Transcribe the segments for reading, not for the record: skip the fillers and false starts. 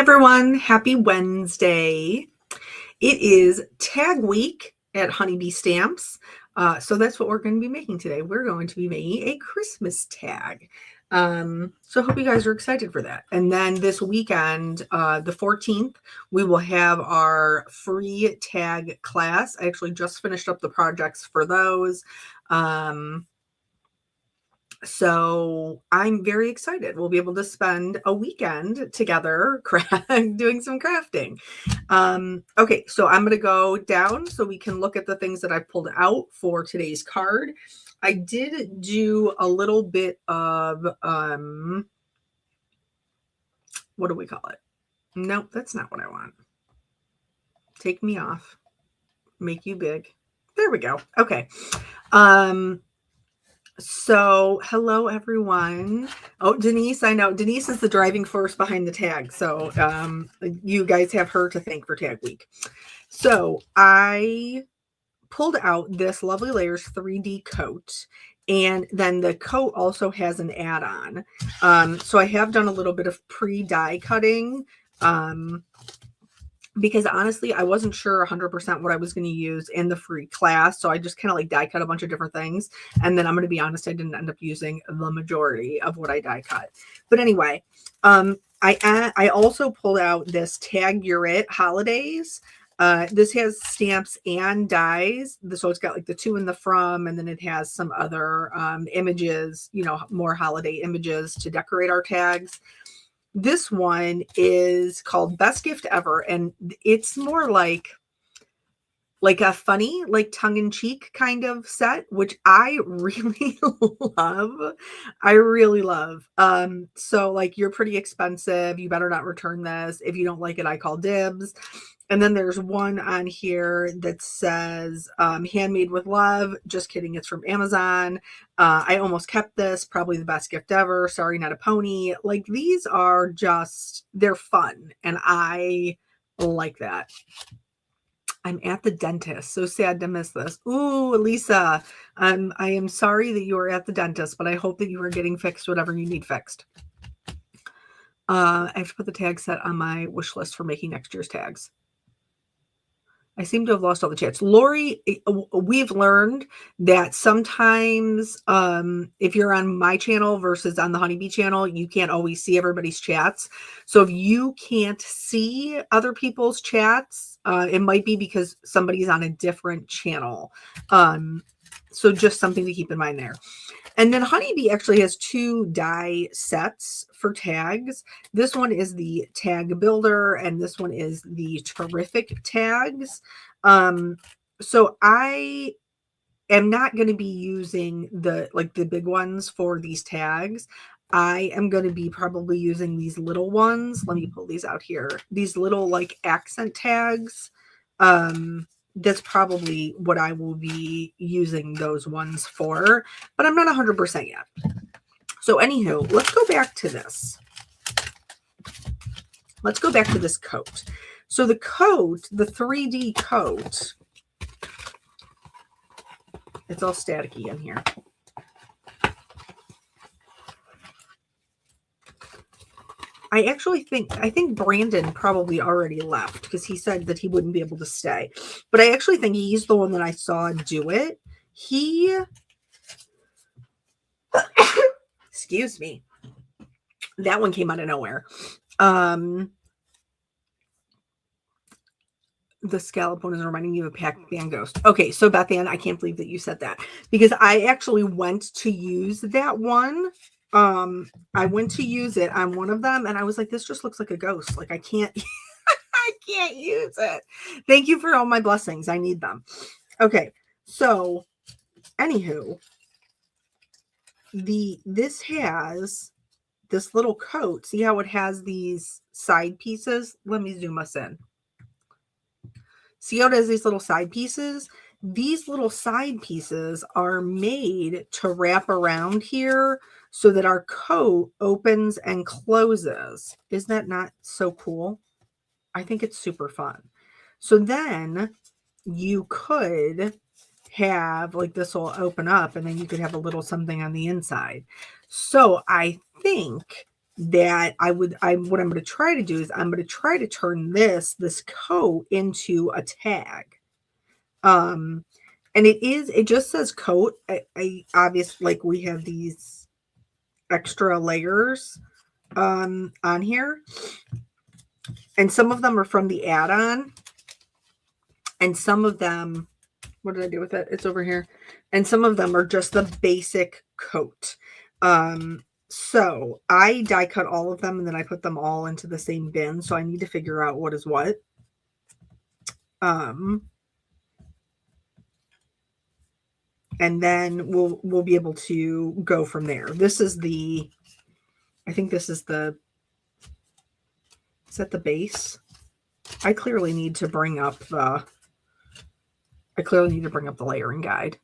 everyone, happy Wednesday. It is tag week at Honeybee Stamps. So that's what we're going to be making today. We're going to be making a Christmas tag. So I hope you guys are excited for that. And then this weekend, the 14th, we will have our free tag class. I actually just finished up the projects for those. So I'm very excited. We'll be able to spend a weekend together doing some crafting. Okay, so I'm going to go down so we can look at the things that I pulled out for today's card. I did do a little bit of, what do we call it? Nope, that's not what I want. Take me off. Make you big. There we go. Okay. So hello everyone. Oh, Denise, I know Denise is the driving force behind the tag. So you guys have her to thank for tag week. So I pulled out this Lovely Layers 3D coat, and then the coat also has an add-on. So I have done a little bit of pre-die cutting. Because honestly, I wasn't sure 100% what I was going to use in the free class. So I just kind of like die cut a bunch of different things. And then I'm going to be honest, I didn't end up using the majority of what I die cut. But anyway, I also pulled out this Tag Your It Holidays. This has stamps and dies. So it's got like the to and the from, and then it has some other images, you know, more holiday images to decorate our tags. This one is called Best Gift Ever, and it's more like a funny, like tongue-in-cheek kind of set, which I really love. I really love. So like, you're pretty expensive. You better not return this. If you don't like it, I call dibs. And then there's one on here that says handmade with love. Just kidding. It's from Amazon. I almost kept this. Probably the best gift ever. Sorry, not a pony. Like, these are just, they're fun. And I like that. I'm at the dentist. So sad to miss this. Ooh, Lisa, I am sorry that you are at the dentist, but I hope that you are getting fixed whatever you need fixed. I have to put the tag set on my wish list for making next year's tags. I seem to have lost all the chats. Lori, we've learned that sometimes if you're on my channel versus on the Honeybee channel, you can't always see everybody's chats. So if you can't see other people's chats, it might be because somebody's on a different channel. So just something to keep in mind there. And then Honeybee actually has two die sets for tags. This one is the Tag Builder, and this one is the Terrific Tags. So I am not going to be using the big ones for these tags. I am going to be probably using these little ones. Let me pull these out here. These little like accent tags. That's probably what I will be using those ones for, but I'm not 100% yet. So anywho, let's go back to this. Let's go back to this coat. So the coat, the 3D coat, it's all staticky in here. I think Brandon probably already left because he said that he wouldn't be able to stay. But I actually think he's the one that I saw do it. Excuse me. That one came out of nowhere. The scallop one is reminding me of a Pac-Man ghost. Okay, so Beth Ann, I can't believe that you said that because I actually went to use that one. I went to use it on one of them and I was like, this just looks like a ghost. Like, I can't I can't use it. Thank you for all my blessings. I need them. Okay, so anywho, this has this little coat. See how it has these side pieces? Let me zoom us in. See how it has these little side pieces? These little side pieces are made to wrap around here so that our coat opens and closes. Isn't that not so cool? I think it's super fun. So then you could have like this will open up and then you could have a little something on the inside. So I think that what I'm going to try to do is I'm going to try to turn this coat into a tag. And it just says coat. I obviously, like, we have these extra layers on here, and some of them are from the add-on, and some of them, what did I do with it? It's over here. And some of them are just the basic coat. So I die cut all of them, and then I put them all into the same bin. So I need to figure out what is what. And then we'll be able to go from there. This is I think this is is that the base? I clearly need to bring up the layering guide.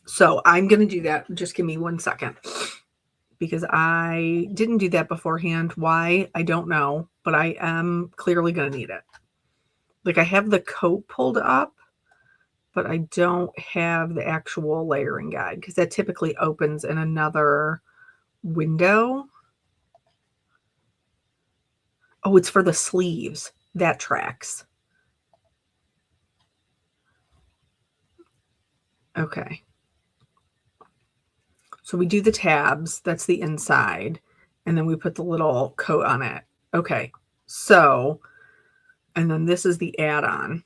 So I'm going to do that. Just give me 1 second, because I didn't do that beforehand. Why? I don't know, but I am clearly going to need it. Like, I have the coat pulled up, but I don't have the actual layering guide, because that typically opens in another window. Oh, it's for the sleeves. That tracks. Okay. So we do the tabs. That's the inside. And then we put the little coat on it. Okay. So, and then this is the add-on.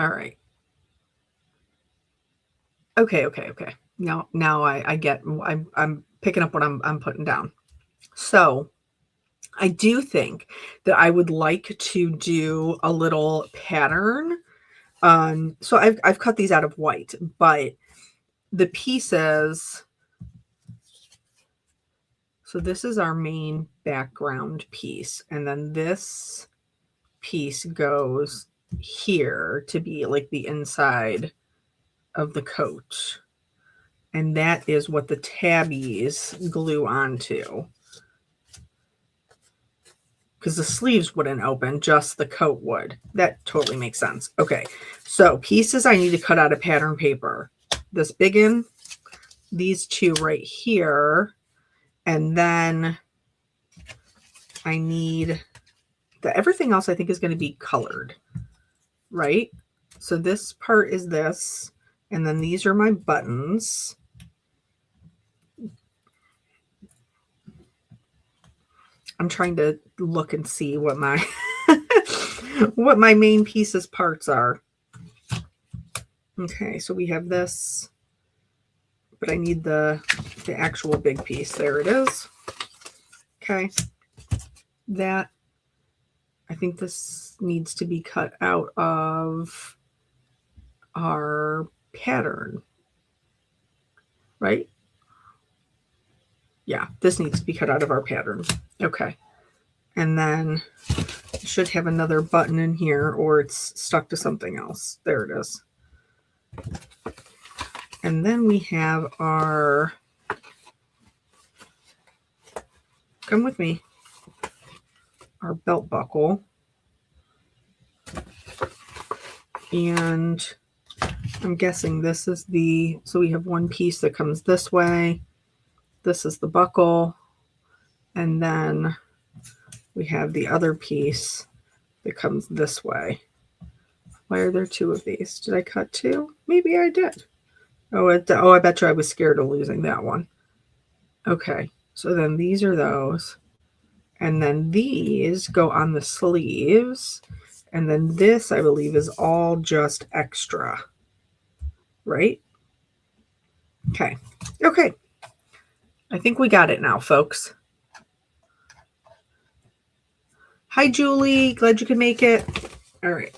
All right. Okay. Now I get, I'm picking up what I'm putting down. So I do think that I would like to do a little pattern. So I've cut these out of white, but the pieces, so this is our main background piece, and then this piece goes here to be like the inside of the coat, and that is what the tabbies glue onto, because the sleeves wouldn't open, just the coat would. That totally makes sense. Okay, so pieces I need to cut out of pattern paper. This big one, these two right here, and then I need everything else I think is going to be colored, right? So this part is this, and then these are my buttons. I'm trying to look and see what my what my main pieces parts are. Okay, so we have this, but I need the actual big piece. There it is. Okay, that, I think this needs to be cut out of our pattern, right? Yeah, this needs to be cut out of our pattern. Okay. And then it should have another button in here, or it's stuck to something else. There it is. And then we have our, come with me, our belt buckle. And I'm guessing this is so we have one piece that comes this way. This is the buckle. And then we have the other piece that comes this way. Why are there two of these? Did I cut two? Maybe I did. Oh, I bet you I was scared of losing that one. Okay, so then these are those. And then these go on the sleeves. And then this, I believe, is all just extra. Right? Okay. Okay. I think we got it now, folks. Hi, Julie. Glad you could make it. All right.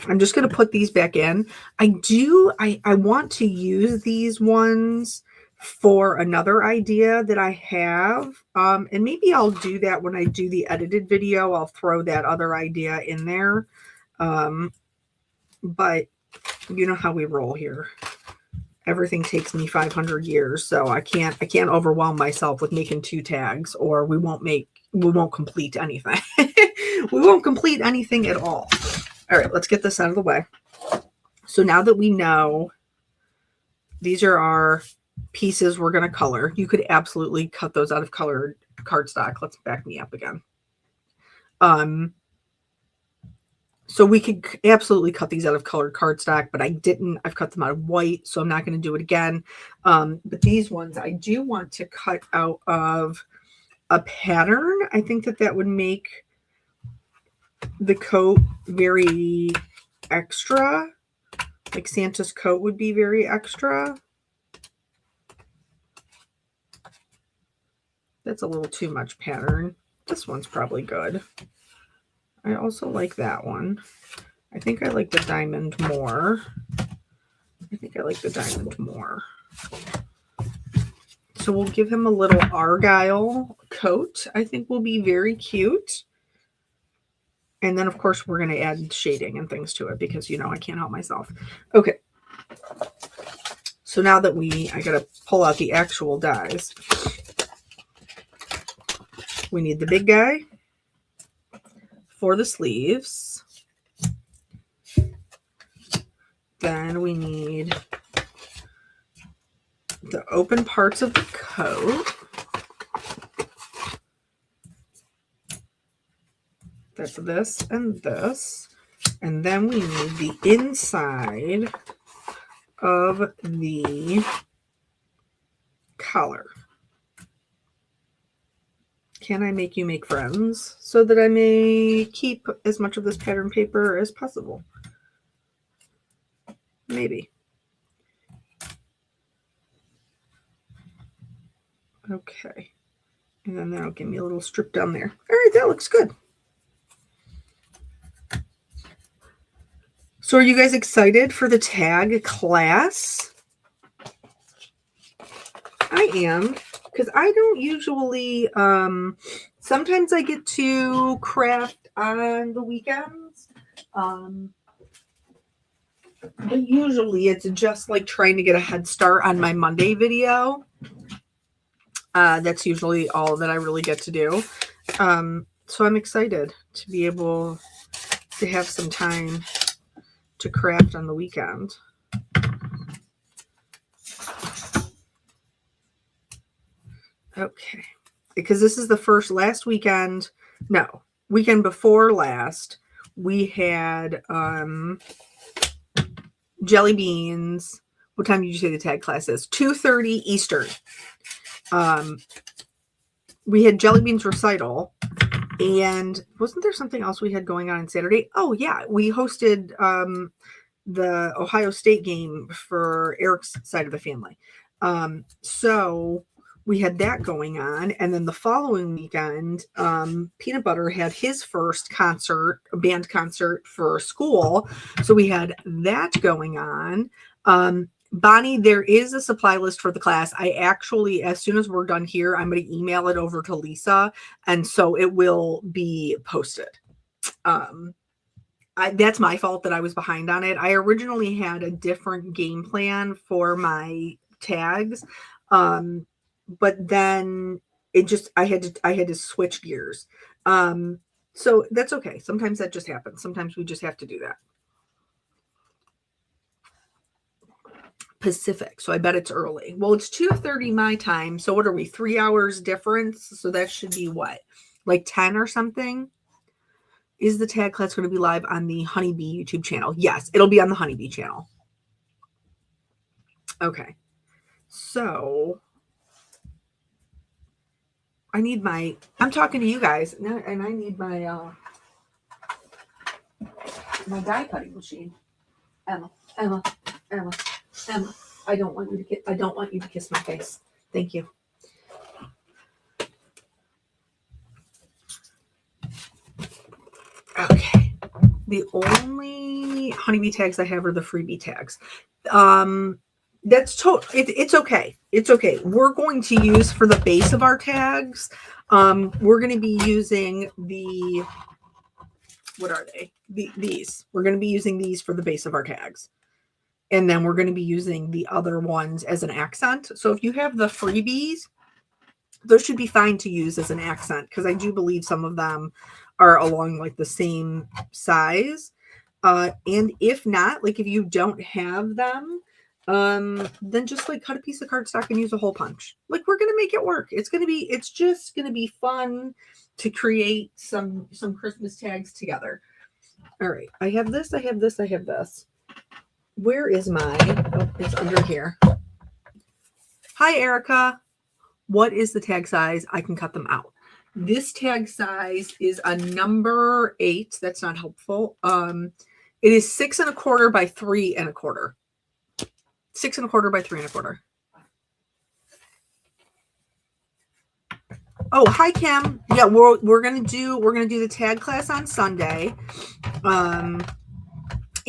I'm just going to put these back in. I want to use these ones for another idea that I have. And maybe I'll do that when I do the edited video. I'll throw that other idea in there. But you know how we roll here. Everything takes me 500 years, so I can't overwhelm myself with making 2 tags, or we won't complete anything. We won't complete anything at all. All right, let's get this out of the way. So now that we know These are our pieces we're going to color. You could absolutely cut those out of colored cardstock. Let's back me up again. So we could absolutely cut these out of colored cardstock, but I didn't. I've cut them out of white, so I'm not going to do it again. But these ones I do want to cut out of a pattern. I think that would make the coat very extra. Like Santa's coat would be very extra. That's a little too much pattern. This one's probably good. I also like that one. I think I like the diamond more. So we'll give him a little argyle coat. I think will be very cute. And then, of course, we're going to add shading and things to it because, you know, I can't help myself. Okay. So now that I got to pull out the actual dies. We need the big guy for the sleeves. Then we need the open parts of the coat. That's this and this. And then we need the inside of the collar. Can I make you make friends so that I may keep as much of this pattern paper as possible? Maybe. Okay. And then that'll give me a little strip down there. All right, that looks good. So are you guys excited for the tag class? I am, because I don't usually, sometimes I get to craft on the weekends. But usually it's just like trying to get a head start on my Monday video. That's usually all that I really get to do. So I'm excited to be able to have some time to craft on the weekend. Okay. Because this is the weekend before last, we had jelly beans. What time did you say the tag class is? 2:30 Eastern. We had jelly beans recital, and wasn't there something else we had going on Saturday? Oh yeah, we hosted the Ohio State game for Eric's side of the family. So we had that going on, and then the following weekend, Peanut Butter had his first band concert for school. So we had that going on. Bonnie, there is a supply list for the class. I actually, as soon as we're done here, I'm going to email it over to Lisa, and so it will be posted. That's my fault that I was behind on it. I originally had a different game plan for my tags, but then I had to switch gears. So that's okay. Sometimes that just happens. Sometimes we just have to do that. Pacific, so I bet it's early. Well, it's 2:30 my time, so what are we, 3 hours difference? So that should be what, like 10 or something? Is the tag class going to be live on the Honeybee YouTube channel? Yes, it'll be on the Honeybee channel. Okay, so I'm talking to you guys, and I need my my die cutting machine. Emma, I don't want you to kiss my face. Thank you. Okay. The only Honeybee tags I have are the freebie tags. It's okay. It's okay. We're going to use for the base of our tags. We're going to be using what are they? These. We're going to be using these for the base of our tags. And then we're going to be using the other ones as an accent. So if you have the freebies, those should be fine to use as an accent, because I do believe some of them are along like the same size. And if not, like if you don't have them, then just like cut a piece of cardstock and use a hole punch. Like, we're gonna make it work. It's just gonna be fun to create some Christmas tags together. All right, I have this, I have this, I have this. Where is my, oh, it's under here. Hi, Erica. What is the tag size? I can cut them out. This tag size is a number 8. That's not helpful. It is 6 1/4 by 3 1/4. 6 1/4 by 3 1/4. Oh, hi, Kim. Yeah, we're gonna do the tag class on Sunday.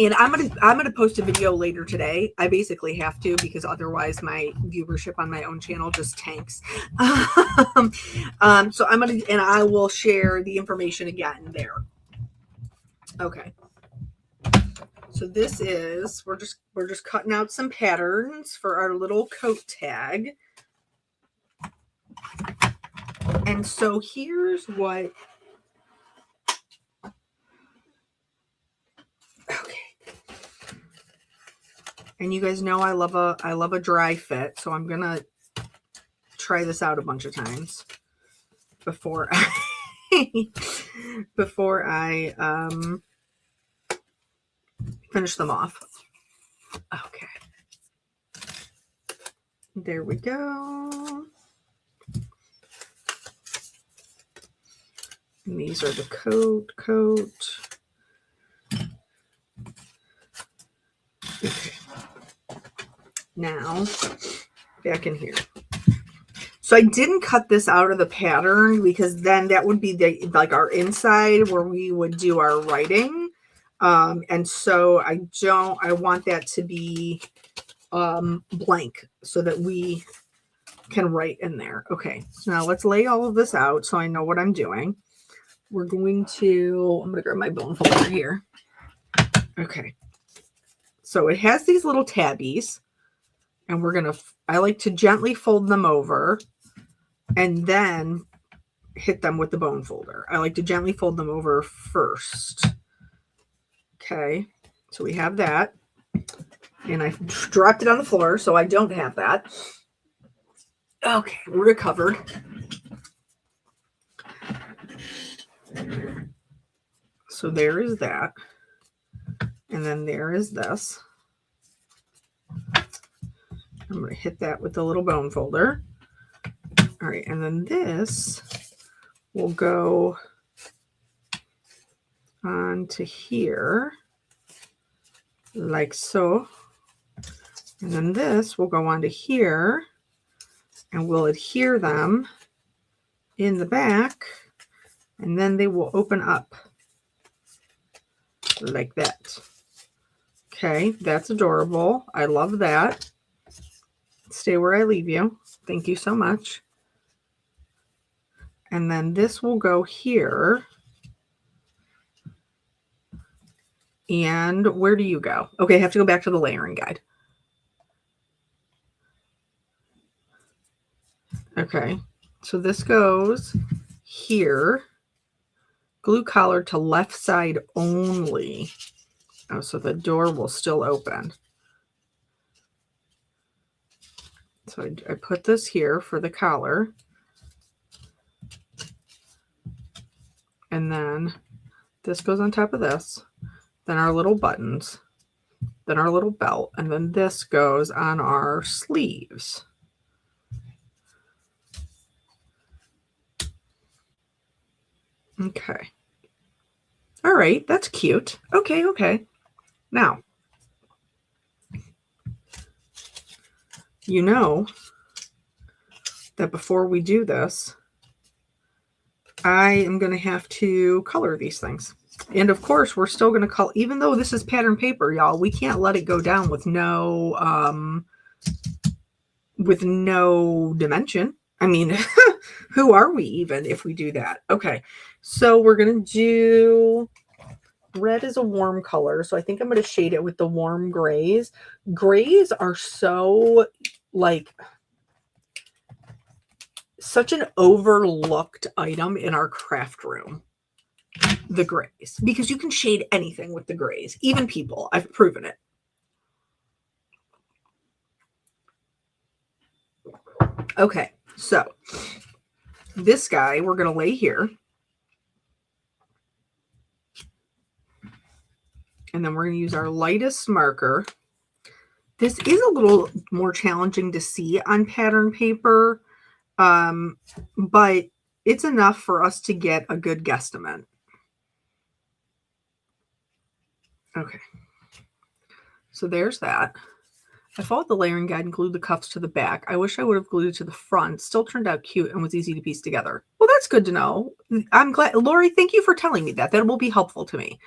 And I'm gonna post a video later today. I basically have to, because otherwise my viewership on my own channel just tanks. So I will share the information again there. Okay. So this is, we're just cutting out some patterns for our little coat tag. And so here's what. Okay. And you guys know I love a dry fit, so I'm gonna try this out a bunch of times before I finish them off. Okay. There we go. And these are the coat. Okay. Now, back in here. So I didn't cut this out of the pattern because then that would be like our inside where we would do our writing. And so I want that to be blank so that we can write in there. Okay, so now let's lay all of this out so I know what I'm doing. I'm going to grab my bone folder here. Okay. So it has these little tabbies, and I like to gently fold them over and then hit them with the bone folder. I like to gently fold them over first. Okay, so we have that. And I dropped it on the floor, so I don't have that. Okay, we're recovered. So there is that. And then there is this. I'm going to hit that with the little bone folder. All right, and then this will go onto here, like so. And then this will go onto here, and we'll adhere them in the back, and then they will open up like that. Okay, that's adorable. I love that. Stay where I leave you. Thank you so much. And then this will go here. And where do you go? Okay, I have to go back to the layering guide. Okay, so this goes here. Glue collar to left side only. Oh, so the door will still open. So I put this here for the collar. And then this goes on top of this. Then our little buttons. Then our little belt. And then this goes on our sleeves. Okay. All right, that's cute. Okay. Now, you know that before we do this, I am going to have to color these things. And of course, we're still going to color, even though this is pattern paper, y'all, we can't let it go down with no dimension. I mean, who are we even if we do that? Okay, so we're going to do, red is a warm color, so I think I'm going to shade it with the warm grays. Grays are so, like, such an overlooked item in our craft room. The grays, because you can shade anything with the grays, even people. I've proven it. Okay, so this guy we're going to lay here. And then we're going to use our lightest marker. This is a little more challenging to see on pattern paper, but it's enough for us to get a good guesstimate. Okay, so there's that. I followed the layering guide and glued the cuffs to the back. I wish I would have glued it to the front. Still turned out cute and was easy to piece together. Well, that's good to know. I'm glad. Lori, thank you for telling me that. That will be helpful to me.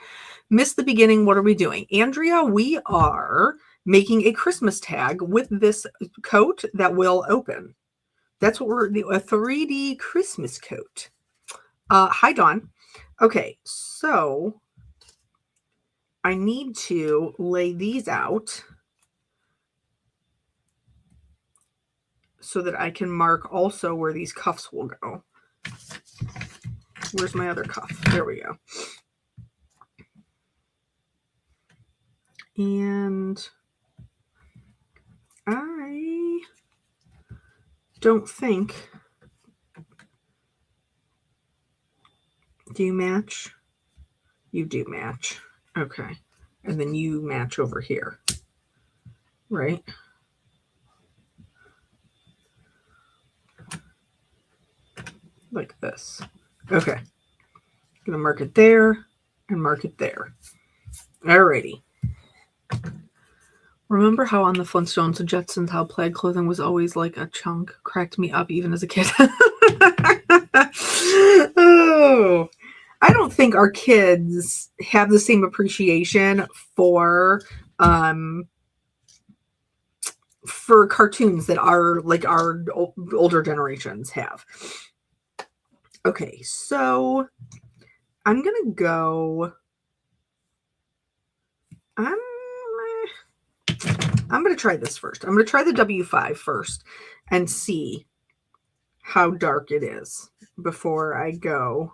Missed the beginning. What are we doing? Andrea, we are making a Christmas tag with this coat that will open. That's what we're doing, a 3D Christmas coat. Hi, Dawn. Okay, so I need to lay these out so that I can mark also where these cuffs will go. Where's my other cuff? There we go. And I don't think, do you match? You do match. Okay. And then you match over here, right? Like this. Okay. I'm going to mark it there and mark it there. Alrighty. Remember how on the Flintstones and Jetsons, how plaid clothing was always like a chunk? Cracked me up even as a kid. Oh, I don't think our kids have the same appreciation for cartoons that our older generations have. Okay, so I'm gonna go. I'm going to try this first. I'm going to try the W5 first and see how dark it is before I go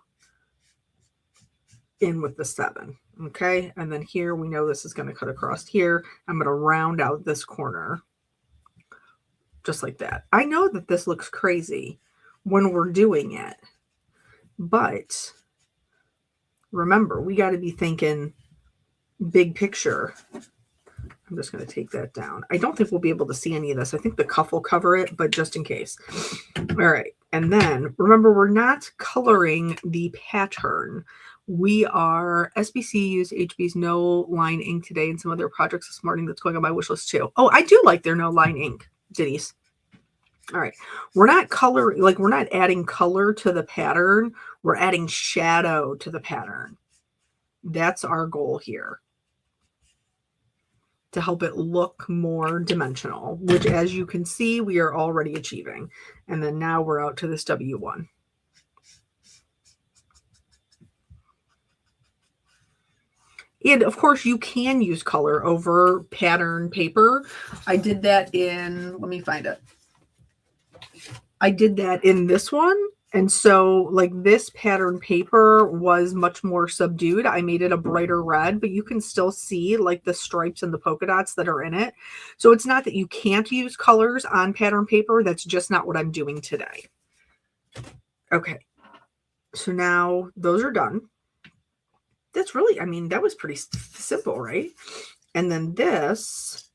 in with the 7. Okay. And then here we know this is going to cut across here. I'm going to round out this corner just like that. I know that this looks crazy when we're doing it, but remember, we got to be thinking big picture. I'm just going to take that down. I don't think we'll be able to see any of this. I think the cuff will cover it, but just in case. All right. And then remember, we're not coloring the pattern. SBC used HB's no line ink today and some other projects this morning that's going on my wish list too. Oh, I do like their no line ink ditties. All right. We're not we're not adding color to the pattern. We're adding shadow to the pattern. That's our goal here, to help it look more dimensional, which as you can see, we are already achieving. And then now we're out to this W1. And of course you can use color over pattern paper. I did that in, let me find it. I did that in this one. And so like this pattern paper was much more subdued. I made it a brighter red, but you can still see like the stripes and the polka dots that are in it. So it's not that you can't use colors on pattern paper. That's just not what I'm doing today. Okay. So now those are done. That's really, I mean, that was pretty simple, right? And then these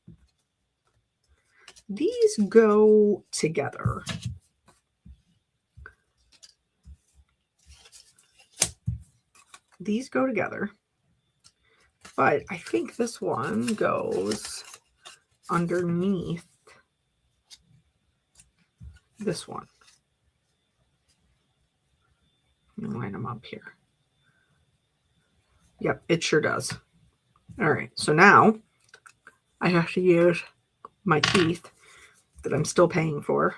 go together. These go together, but I think this one goes underneath this one. Let me line them up here. Yep, it sure does. All right, so now I have to use my teeth that I'm still paying for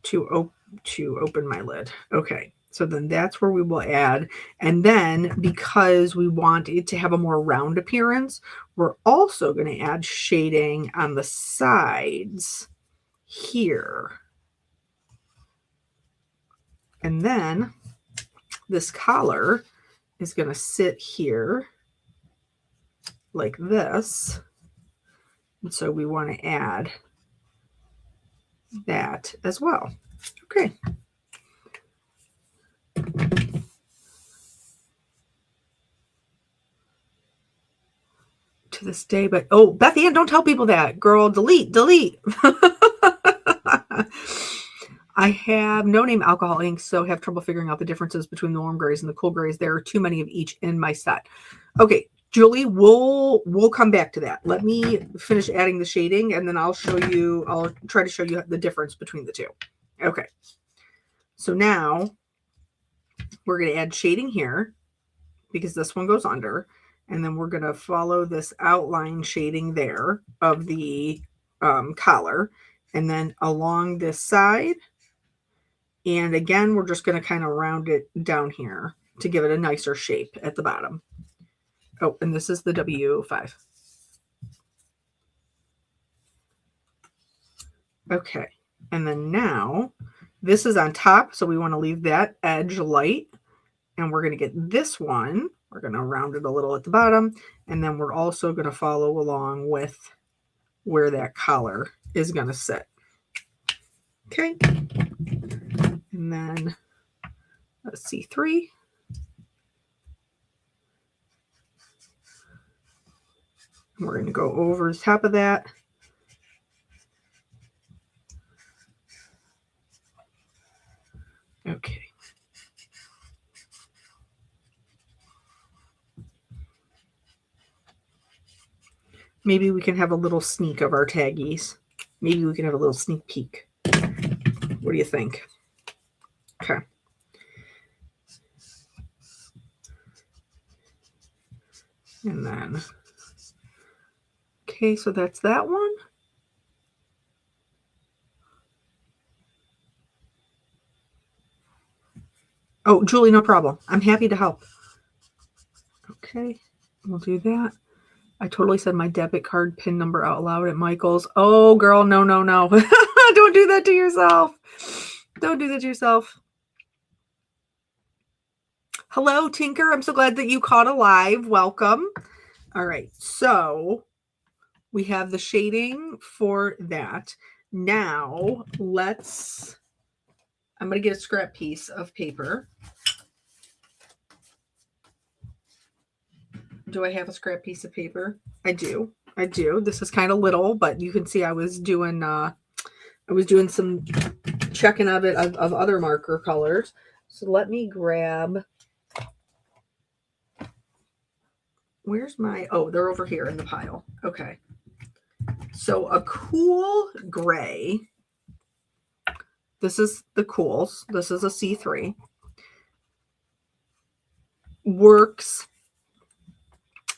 to open my lid. Okay. So then that's where we will add. And then because we want it to have a more round appearance, we're also going to add shading on the sides here. And then this collar is going to sit here like this. And so we want to add that as well. Okay. To this day, but oh, Beth Ann, don't tell people that. Girl, delete. I have no name alcohol inks, so have trouble figuring out the differences between the warm grays and the cool grays. There are too many of each in my set. Okay, Julie, we'll come back to that. Let me finish adding the shading, and then I'll try to show you the difference between the two. Okay. So now we're going to add shading here because this one goes under, and then we're going to follow this outline shading there of the collar, and then along this side. And again, we're just going to kind of round it down here to give it a nicer shape at the bottom. Oh, and this is the W5. Okay. And then now this is on top. So we want to leave that edge light. And we're going to get this one. We're going to round it a little at the bottom. And then we're also going to follow along with where that collar is going to sit. Okay. And then let's see, 3. And we're going to go over the top of that. Okay. Maybe we can have a little sneak of our taggies. Maybe we can have a little sneak peek. What do you think? Okay. And then, okay, so that's that one. Oh, Julie, no problem. I'm happy to help. Okay, we'll do that. I totally said my debit card PIN number out loud at Michael's. Oh, girl, no. Don't do that to yourself. Don't do that to yourself. Hello, Tinker. I'm so glad that you caught a live. Welcome. All right, so we have the shading for that. Now, I'm going to get a scrap piece of paper. Do I have a scrap piece of paper? I do. This is kind of little, but you can see I was doing some checking of it of other marker colors. So let me grab. Where's my? Oh, they're over here in the pile. Okay. So a cool gray. This is the cools. This is a C3. Works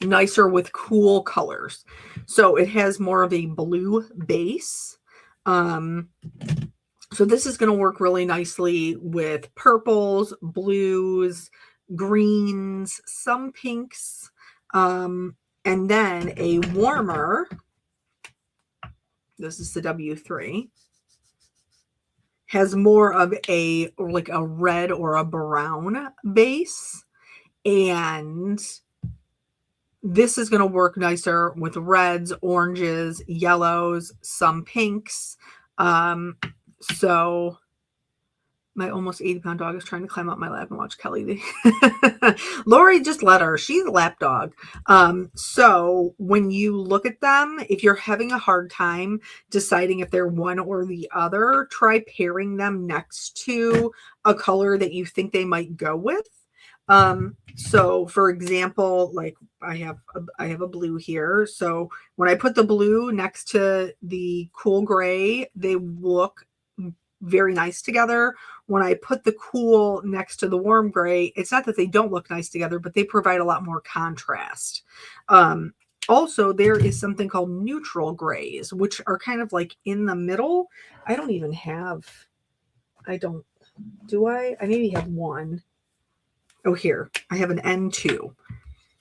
nicer with cool colors. So it has more of a blue base. So this is going to work really nicely with purples, blues, greens, some pinks, and then a warmer. This is the W3. Has more of a red or a brown base. And this is going to work nicer with reds, oranges, yellows, some pinks. So my almost 80-pound dog is trying to climb up my lap and watch Kelly. Lori, just let her. She's a lap dog. So when you look at them, if you're having a hard time deciding if they're one or the other, try pairing them next to a color that you think they might go with. So for example, like I have a blue here. So when I put the blue next to the cool gray, they look very nice together. When I put the cool next to the warm gray, it's not that they don't look nice together, but they provide a lot more contrast. Also, there is something called neutral grays, which are kind of like in the middle. I don't even have, do I? I maybe have one. Oh, here, I have an N2.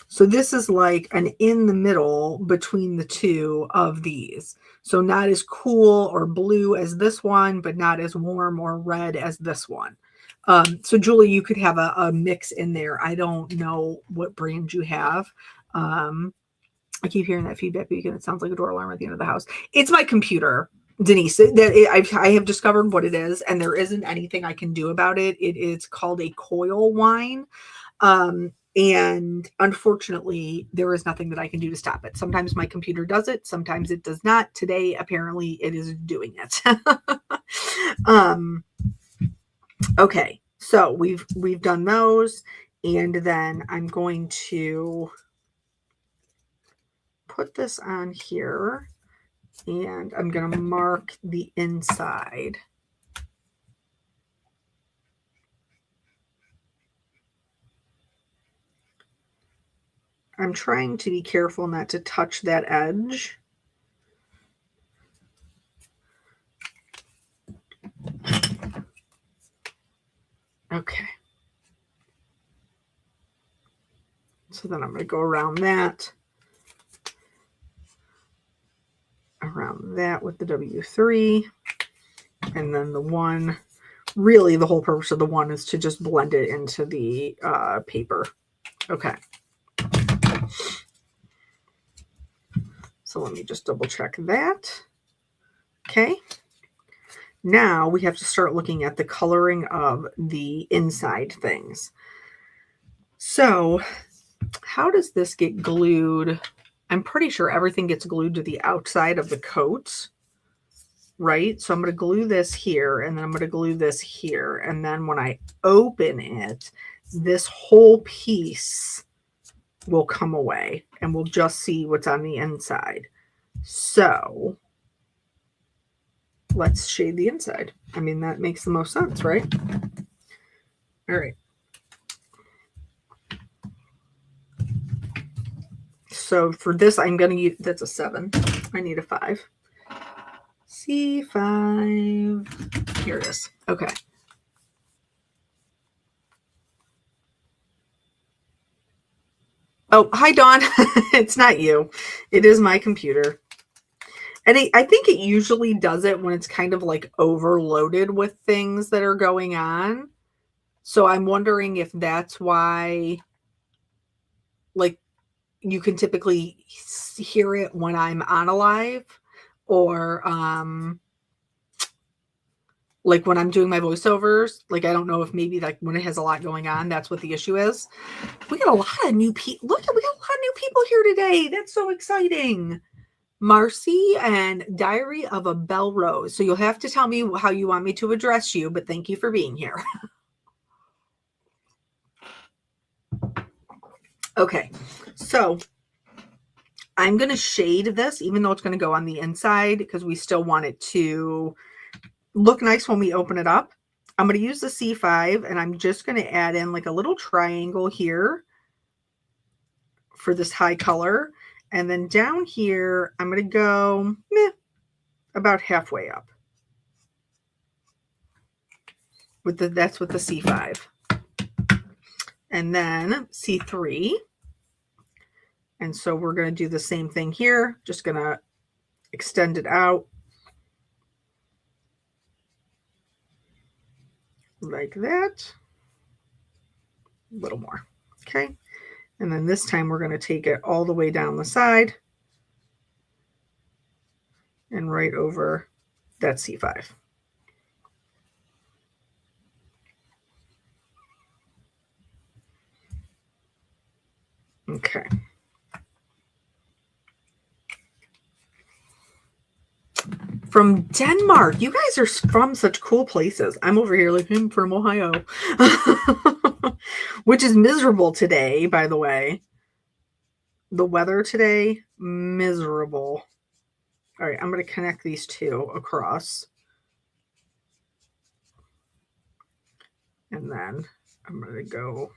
So this is like an in the middle between the two of these. So not as cool or blue as this one, but not as warm or red as this one. So Julie, you could have a mix in there. I don't know what brand you have. I keep hearing that feedback beacon. It sounds like a door alarm at the end of the house. It's my computer. Denise, I have discovered what it is, and there isn't anything I can do about it. It is called a coil wine. And unfortunately, there is nothing that I can do to stop it. Sometimes my computer does it, sometimes it does not. Today, apparently, it is doing it. Okay, so we've done those, and then I'm going to put this on here, and I'm going to mark the inside. I'm trying to be careful not to touch that edge. Okay. So then I'm going to go around that with the W3, and then the one, really the whole purpose of the one is to just blend it into the paper. Okay. So let me just double check that. Okay. Now we have to start looking at the coloring of the inside things. So how does this get glued? I'm pretty sure everything gets glued to the outside of the coat, right? So I'm going to glue this here, and then I'm going to glue this here. And then when I open it, this whole piece will come away, and we'll just see what's on the inside. So let's shade the inside. I mean, that makes the most sense, right? All right. So for this, I'm going to use, that's a 7. I need a 5. C5. Here it is. Okay. Oh, hi, Dawn. It's not you. It is my computer. And I think it usually does it when it's kind of like overloaded with things that are going on. So I'm wondering if that's why, like, you can typically hear it when I'm on a live, or like when I'm doing my voiceovers. Like, I don't know if maybe like when it has a lot going on, that's what the issue is. We got a lot of new people. Look, we got a lot of new people here today. That's so exciting. Marcy and Diary of a Belle Rose. So you'll have to tell me how you want me to address you, but thank you for being here. Okay, so I'm going to shade this, even though it's going to go on the inside, because we still want it to look nice when we open it up. I'm going to use the C5, and I'm just going to add in like a little triangle here for this high color. And then down here, I'm going to go about halfway up. That's with the C5. And then C3. And so we're going to do the same thing here. Just going to extend it out like that. A little more. Okay. And then this time we're going to take it all the way down the side and right over that C5. Okay. From Denmark. You guys are from such cool places. I'm over here like, I'm from Ohio. Which is miserable today, by the way. The weather today, miserable. All right, I'm going to connect these two across. And then I'm going to go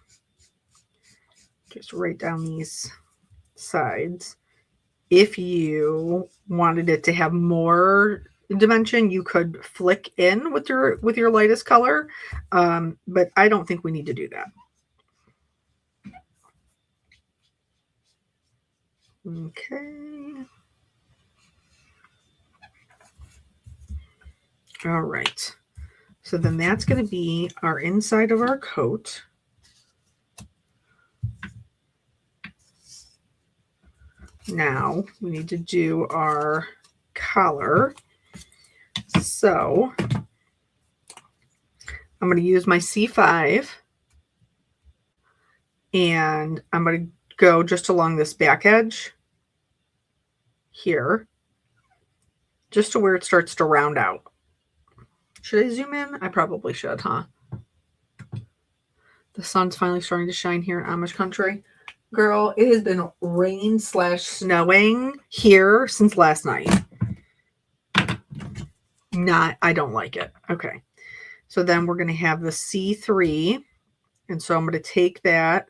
just right down these sides. If you wanted it to have more dimension, you could flick in with your lightest color, but I don't think we need to do that. Okay. All right. So then that's going to be our inside of our coat. Now we need to do our collar. So I'm going to use my C5 and I'm going to go just along this back edge here, just to where it starts to round out. Should I zoom in? I probably should, huh? The sun's finally starting to shine here in Amish country. Girl, it has been rain / snowing here since last night. I don't like it. Okay. So then we're going to have the C3. And so I'm going to take that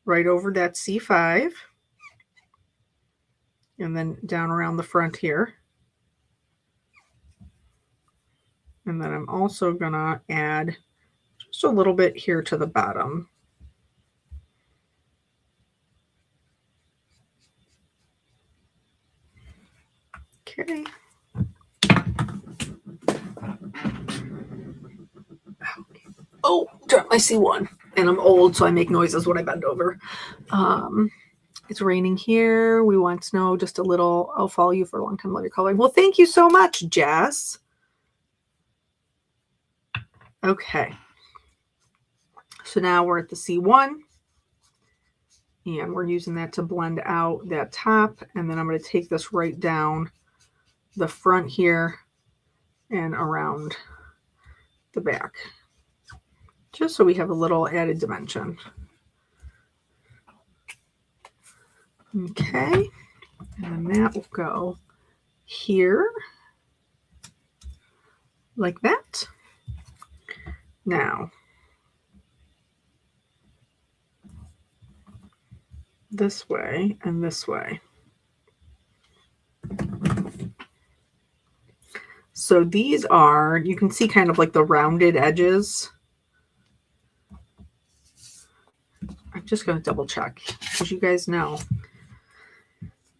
right over that C5. And then down around the front here. And then I'm also going to add just a little bit here to the bottom. Okay. Oh, dropped my C1. And I'm old, so I make noises when I bend over. It's raining here. We want snow just a little. I'll follow you for a long time. Love your coloring. Well, thank you so much, Jess. Okay. So now we're at the C1. And we're using that to blend out that top. And then I'm going to take this right down the front here and around the back. Just so we have a little added dimension. Okay. And then that will go here. Like that. Now, this way and this way. So these are, you can see kind of like the rounded edges. I'm just going to double check, because you guys know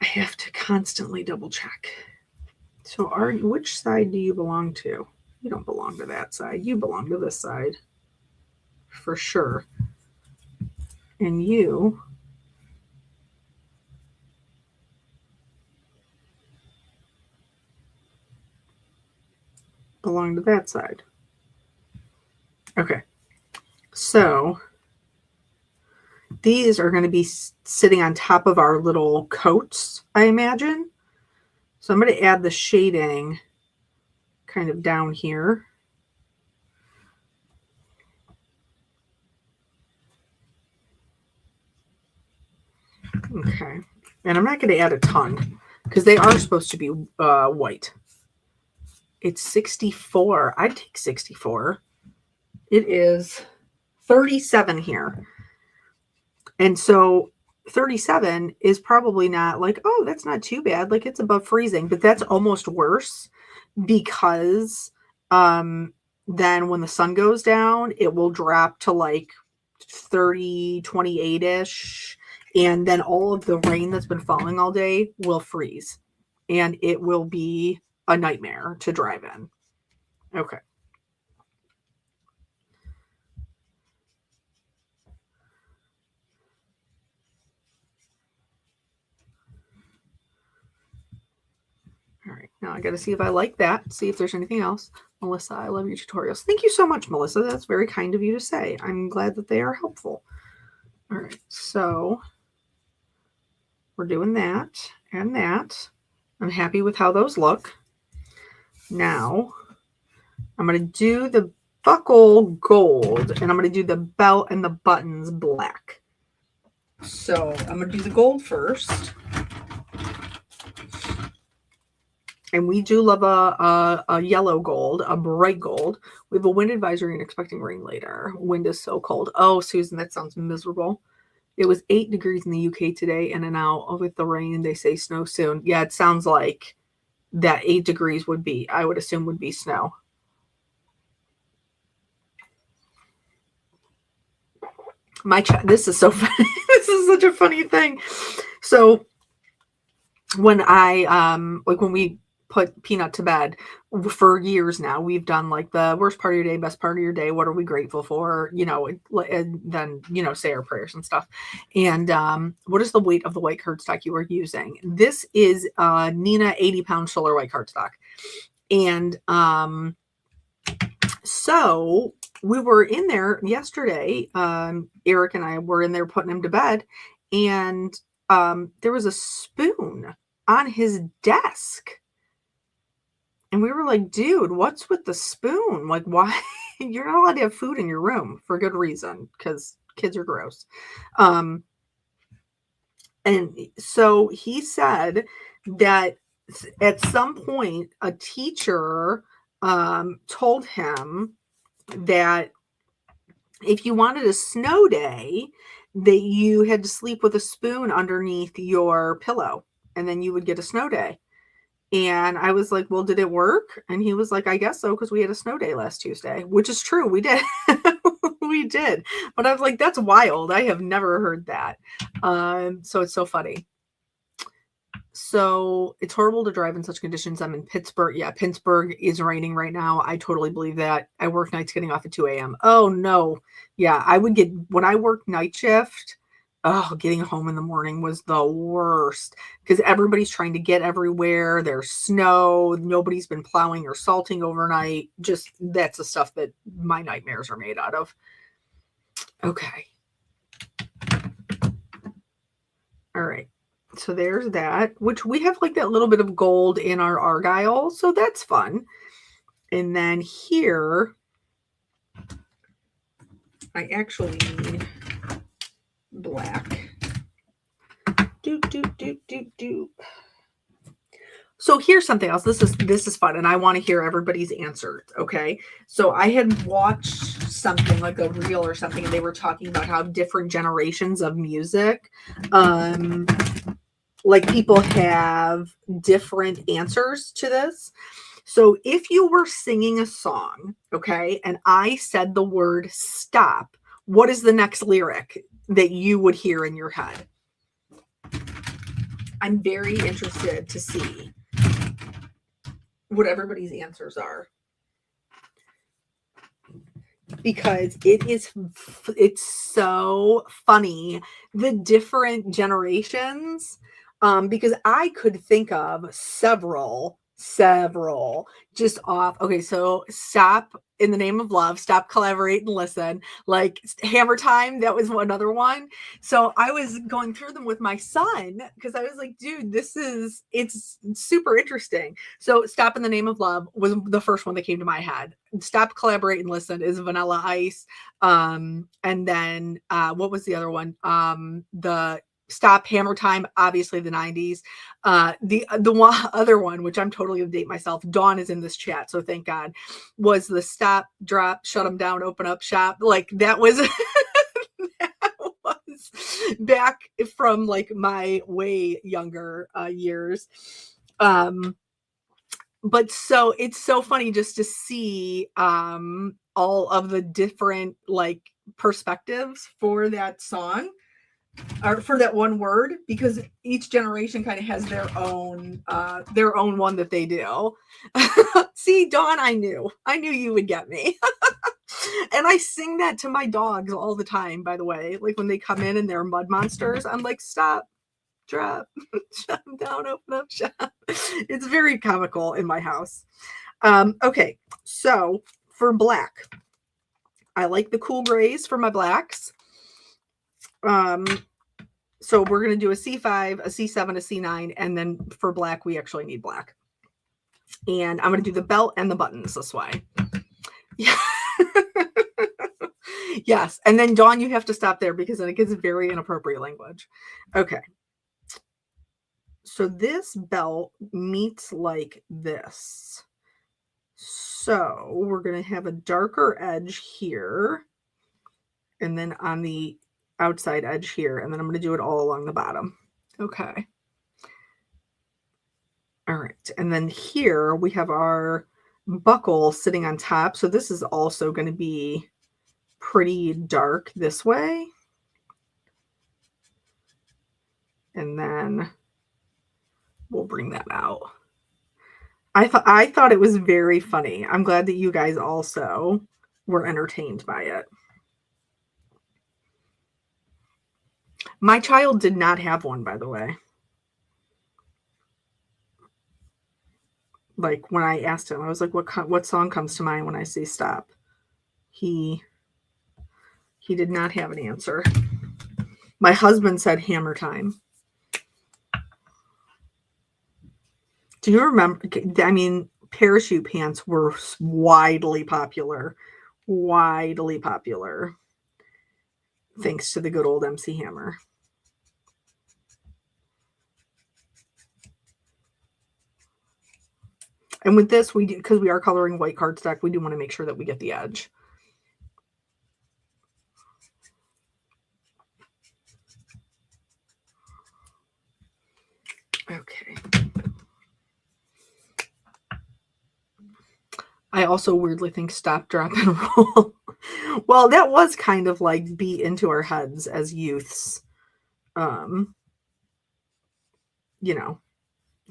I have to constantly double check. So which side do you belong to? You don't belong to that side. You belong to this side for sure. And you belong to that side. Okay. So these are going to be sitting on top of our little coats, I imagine. So I'm going to add the shading kind of down here. Okay. And I'm not going to add a ton because they are supposed to be white. It's 64. I'd take 64. It is 37 here. And so 37 is probably not like, oh, that's not too bad. Like it's above freezing, but that's almost worse because then when the sun goes down, it will drop to like 30, 28-ish. And then all of the rain that's been falling all day will freeze. And it will be a nightmare to drive in. Okay. All right, now I got to see if I like that, see if there's anything else. Melissa, I love your tutorials. Thank you so much, Melissa. That's very kind of you to say. I'm glad that they are helpful. All right, so we're doing that and that. I'm happy with how those look. Now, I'm going to do the buckle gold, and I'm going to do the belt and the buttons black. So I'm going to do the gold first. And we do love a yellow gold, a bright gold. We have a wind advisory and expecting rain later. Wind is so cold. Oh, Susan, that sounds miserable. It was 8 degrees in the UK today, and now with the rain, they say snow soon. Yeah, it sounds like that 8 degrees would be, I would assume, would be snow. This is so funny. This is such a funny thing. So when when we put Peanut to bed for years now, we've done like the worst part of your day, best part of your day, what are we grateful for, and then say our prayers and stuff. And what is the weight of the white cardstock you are using? This is Neenah 80-pound solar white cardstock, And so we were in there yesterday. Eric and I were in there putting him to bed, and there was a spoon on his desk. And we were like, dude, what's with the spoon? Like, why? You're not allowed to have food in your room for good reason, because kids are gross. And so he said that at some point a teacher told him that if you wanted a snow day, that you had to sleep with a spoon underneath your pillow, and then you would get a snow day. And I was like, well, did it work? And he was like, I guess so, because we had a snow day last Tuesday, which is true. We did. We did. But I was like, that's wild. I have never heard that. So it's so funny. So it's horrible to drive in such conditions. I'm in Pittsburgh. Yeah, Pittsburgh is raining right now. I totally believe that. I work nights getting off at 2 a.m. Oh, no. Yeah, when I worked night shift, getting home in the morning was the worst because everybody's trying to get everywhere. There's snow. Nobody's been plowing or salting overnight. Just that's the stuff that my nightmares are made out of. Okay. All right. So there's that, which we have like that little bit of gold in our Argyle. So that's fun. And then here, I actually need black. So here's something else. This is fun, and I want to hear everybody's answers. Okay. So I had watched something like a reel or something, and they were talking about how different generations of music, like people have different answers to this. So if you were singing a song, okay, and I said the word stop, what is the next lyric that you would hear in your head? I'm very interested to see what everybody's answers are. Because it's so funny, the different generations, because I could think of several just off. Okay, so stop in the name of love, stop, collaborate, and listen. Like Hammer Time, that was another one. So I was going through them with my son because I was like, dude, it's super interesting. So stop in the name of love was the first one that came to my head. Stop, collaborate, and listen is Vanilla Ice. And then what was the other one? The Stop, Hammer Time, obviously the 90s. The other one, which I'm totally gonna date myself, Dawn is in this chat, so thank God, was the Stop, Drop, Shut Them Down, Open Up Shop. Like that was that was back from like my way younger years. But so it's so funny just to see all of the different like perspectives for that song or for that one word, because each generation kind of has their own one that they do. See, Dawn, I knew you would get me. And I sing that to my dogs all the time, by the way. Like when they come in and they're mud monsters, I'm like, stop, drop, shut them down, open up shop. It's very comical in my house. Okay, so for black, I like the cool grays for my blacks. So we're going to do a C5, a C7, a C9, and then for black, we actually need black. And I'm going to do the belt and the buttons this way. Yeah. Yes. And then Dawn, you have to stop there because then it gets very inappropriate language. Okay. So this belt meets like this. So we're going to have a darker edge here. And then on the outside edge here. And then I'm going to do it all along the bottom. Okay. All right. And then here we have our buckle sitting on top. So this is also going to be pretty dark this way. And then we'll bring that out. I thought it was very funny. I'm glad that you guys also were entertained by it. My child did not have one, by the way. Like when I asked him, I was like, what song comes to mind when I say stop? He did not have an answer. My husband said Hammer Time. Do you remember? I mean, parachute pants were widely popular. Widely popular. Thanks to the good old MC Hammer. And with this, we do, because we are coloring white cardstock, we do want to make sure that we get the edge. Okay. I also weirdly think stop, drop, and roll. Well, that was kind of like beat into our heads as youths. You know,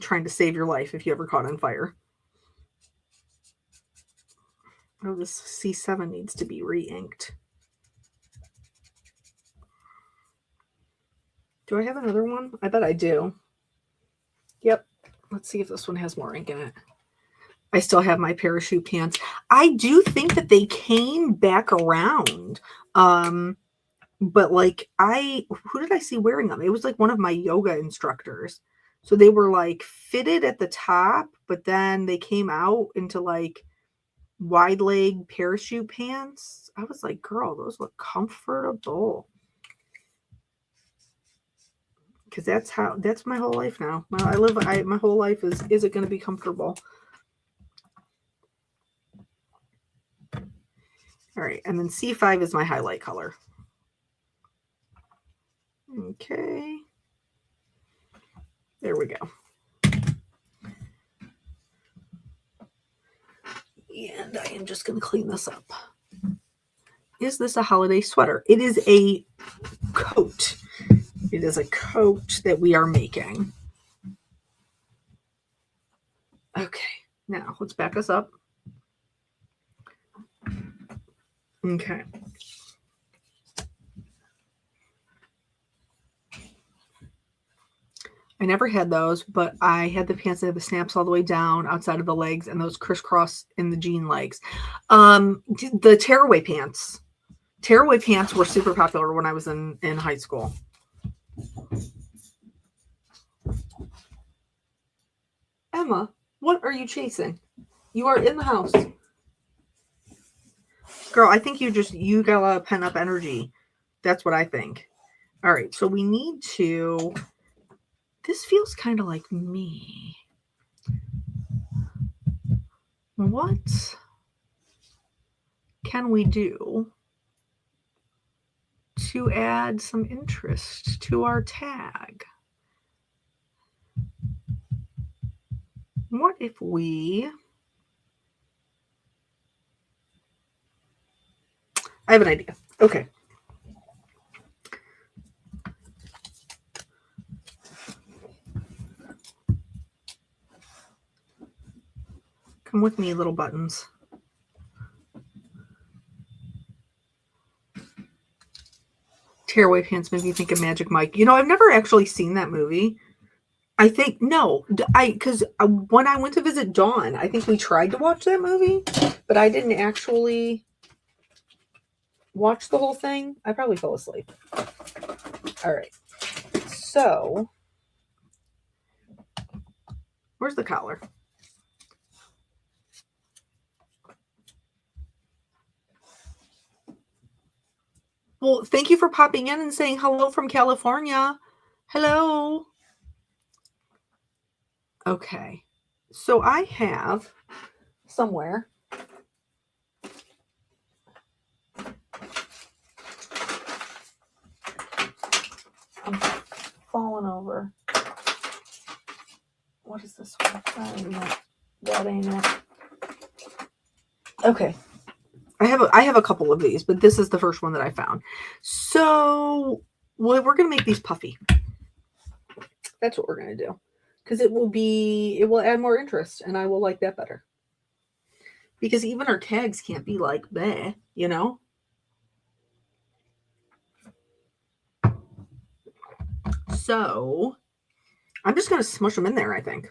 trying to save your life if you ever caught on fire. Oh, this C7 needs to be re-inked. Do I have another one? I bet I do. Yep. Let's see if this one has more ink in it. I still have my parachute pants. I do think that they came back around. But like who did I see wearing them? It was like one of my yoga instructors. So they were like fitted at the top, but then they came out into like wide leg parachute pants. I was like, girl, those look comfortable. Because that's my whole life now. My whole life is it going to be comfortable? All right, and then C5 is my highlight color. Okay. There we go. And I am just going to clean this up. Is this a holiday sweater? It is a coat. It is a coat that we are making. Okay, now let's back us up. Okay. I never had those, but I had the pants that have the snaps all the way down outside of the legs and those crisscross in the jean legs. The tearaway pants. Tearaway pants were super popular when I was in high school. Emma, what are you chasing? You are in the house. Girl, I think you got a lot of pent-up energy. That's what I think. All right, so we need to... This feels kind of like me. What can we do to add some interest to our tag? What if we... I have an idea. Okay. Come with me, little buttons. Tearaway Pants made me think of Magic Mike. You know, I've never actually seen that movie. I think, no, because when I went to visit Dawn, I think we tried to watch that movie, but I didn't actually watch the whole thing. I probably fell asleep. All right. So, where's the collar? Well, thank you for popping in and saying hello from California. Hello. Okay. So I have somewhere. I'm falling over. What is this one? That ain't it. Okay. I have a couple of these, but this is the first one that I found. So we're going to make these puffy. That's what we're going to do. Because it will add more interest, and I will like that better. Because even our tags can't be like bleh, you know? So I'm just going to smush them in there, I think.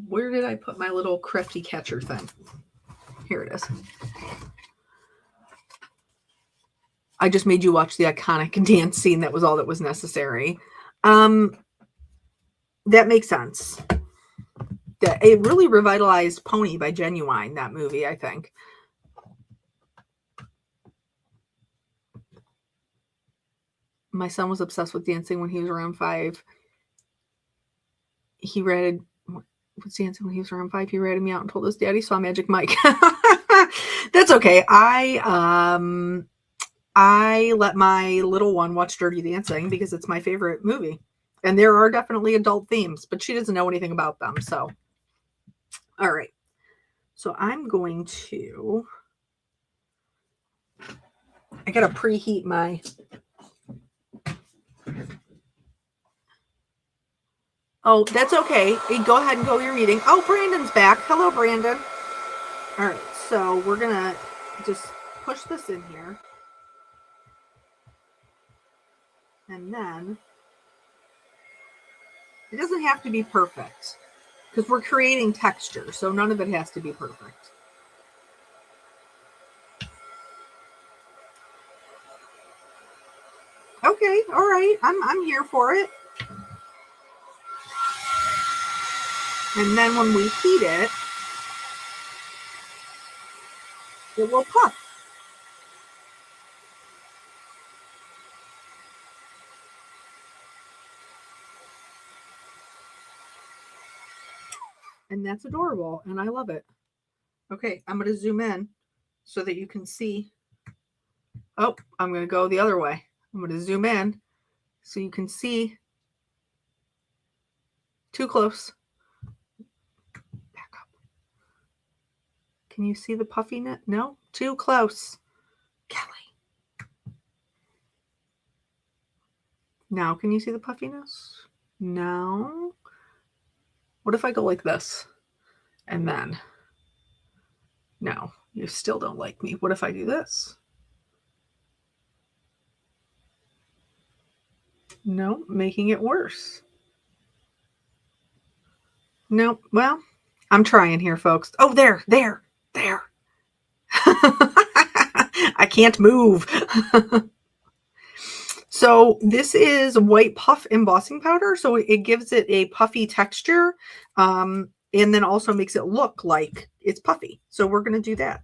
Where did I put my little crafty catcher thing? Here it is. I just made you watch the iconic dance scene. That was all that was necessary. That makes sense. It really revitalized Pony by Genuine, that movie, I think. My son was obsessed with dancing when he was around 5. He ratted, what's dancing when he was around 5? He ratted me out and told his daddy saw Magic Mike. That's okay. I let my little one watch Dirty Dancing because it's my favorite movie. And there are definitely adult themes, but she doesn't know anything about them. So, all right. So I'm going to, I got to preheat my, oh, that's okay. Go ahead and go to your meeting. Oh, Brandon's back. Hello, Brandon. All right. So we're going to just push this in here. And then it doesn't have to be perfect because we're creating texture. So none of it has to be perfect. Okay. All right. I'm here for it. And then when we heat it, it will puff. And that's adorable. And I love it. Okay. I'm going to zoom in so that you can see. Oh, I'm going to go the other way. I'm going to zoom in so you can see. Too close. Back up. Can you see the puffiness? No, too close. Kelly. Now, can you see the puffiness? No. What if I go like this? And then, no, you still don't like me. What if I do this? No, making it worse. No, well, I'm trying here, folks. Oh, there. I can't move. So this is white puff embossing powder. So it gives it a puffy texture. And then also makes it look like it's puffy. So we're going to do that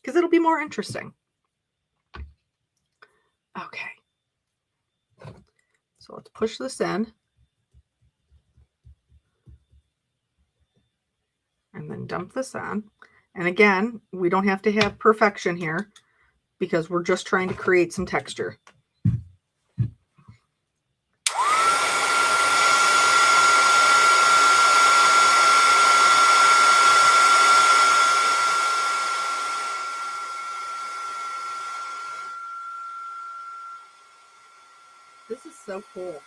because it'll be more interesting. Okay. So let's push this in. And then dump this on. And again, we don't have to have perfection here because we're just trying to create some texture. This is so cool.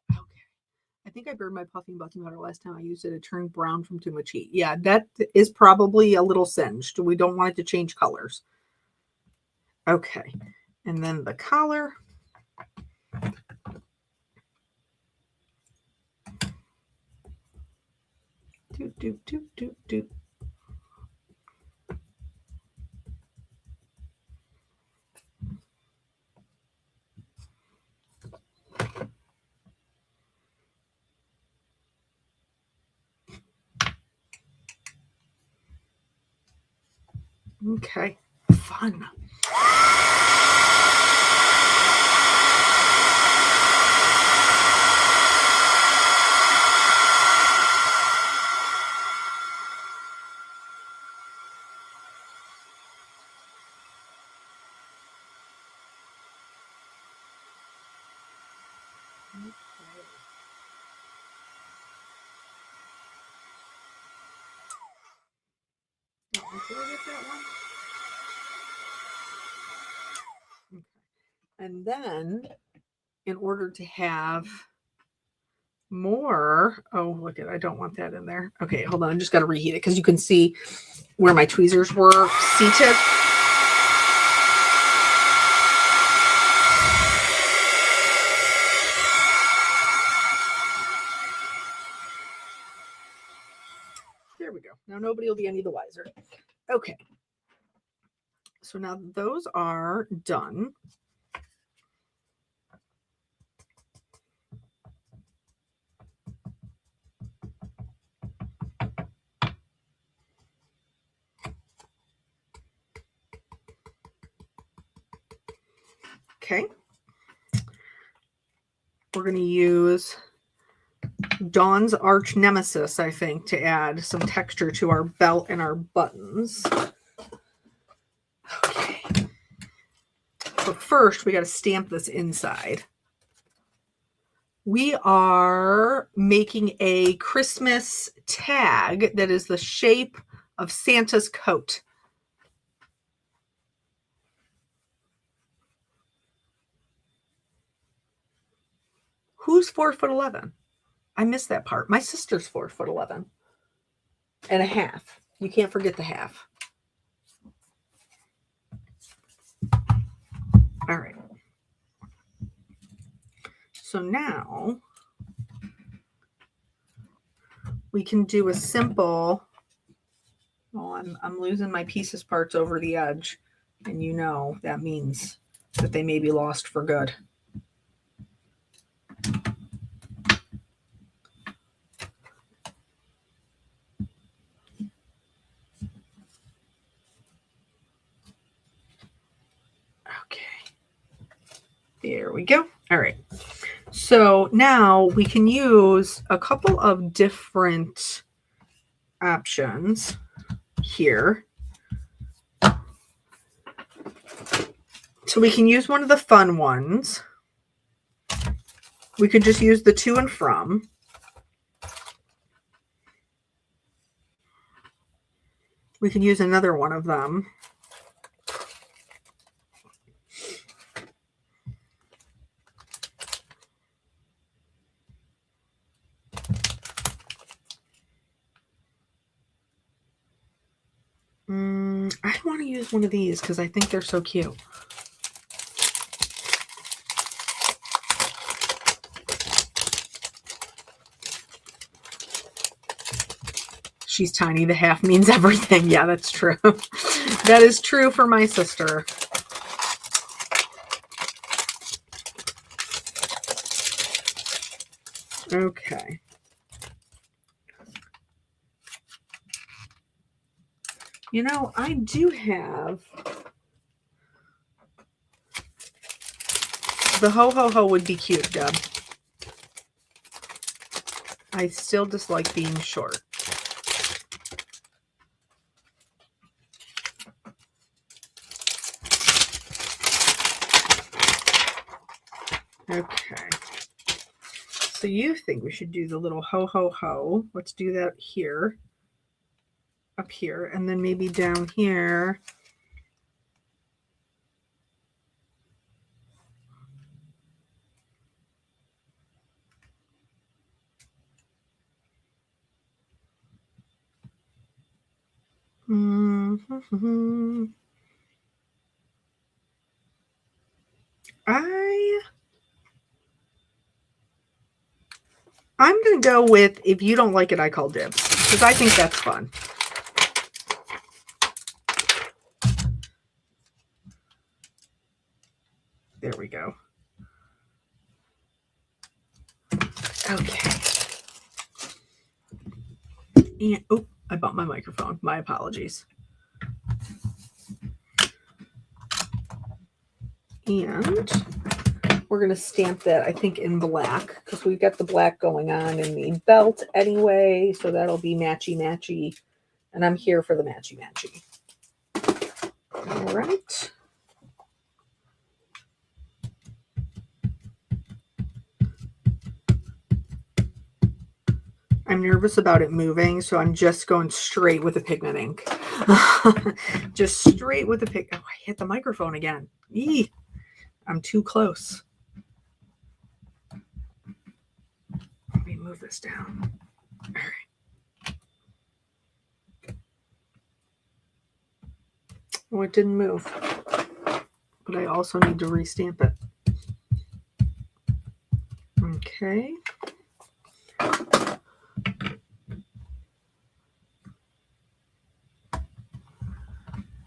Okay. I think I burned my puffing butter last time I used it. It turned brown from too much heat. Yeah, that is probably a little singed. We don't want it to change colors. Okay. And then the collar. Do. Okay, fun. Did I get that one? Okay. And then, in order to have more, oh, look at, I don't want that in there. Okay, hold on, I just got to reheat it because you can see where my tweezers were seated. nobody will be any the wiser. Okay. So now those are done. Okay. We're going to use Dawn's Arch Nemesis, I think, to add some texture to our belt and our buttons. Okay. But first, we got to stamp this inside. We are making a Christmas tag that is the shape of Santa's coat. Who's 4'11"? I missed that part. My sister's 4'11" and a half. You can't forget the half. All right. So now we can do a simple. Oh, I'm losing my pieces parts over the edge, and you know that means that they may be lost for good. Okay. There we go. All right. So now we can use a couple of different options here. So we can use one of the fun ones. We could just use the to and from. We can use another one of them. I want to use one of these because I think they're so cute. She's tiny. The half means everything. Yeah, that's true. That is true for my sister. Okay. You know, I do have the ho ho ho would be cute, Deb. I still dislike being short. Okay. So you think we should do the little ho ho ho. Let's do that here. Up here, and then maybe down here. Mm-hmm. I'm going to go with, if you don't like it, I call dibs, because I think that's fun. There we go. Okay. And, oh, I bumped my microphone. My apologies. And we're going to stamp that, I think, in black, because we've got the black going on in the belt anyway, so that'll be matchy-matchy, and I'm here for the matchy-matchy. All right. I'm nervous about it moving, so I'm just going straight with the pigment ink. Just straight with the pigment. Oh, I hit the microphone again. Eee, I'm too close. Let me move this down. All right. Oh, it didn't move. But I also need to restamp it. Okay.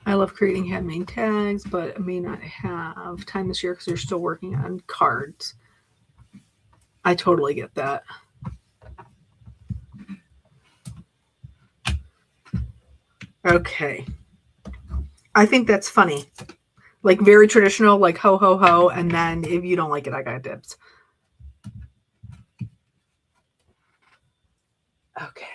I love creating handmade tags, but I may not have time this year because you're still working on cards. I totally get that. Okay. I think that's funny. Like very traditional, like ho, ho, ho. And then if you don't like it, I got dibs. Okay.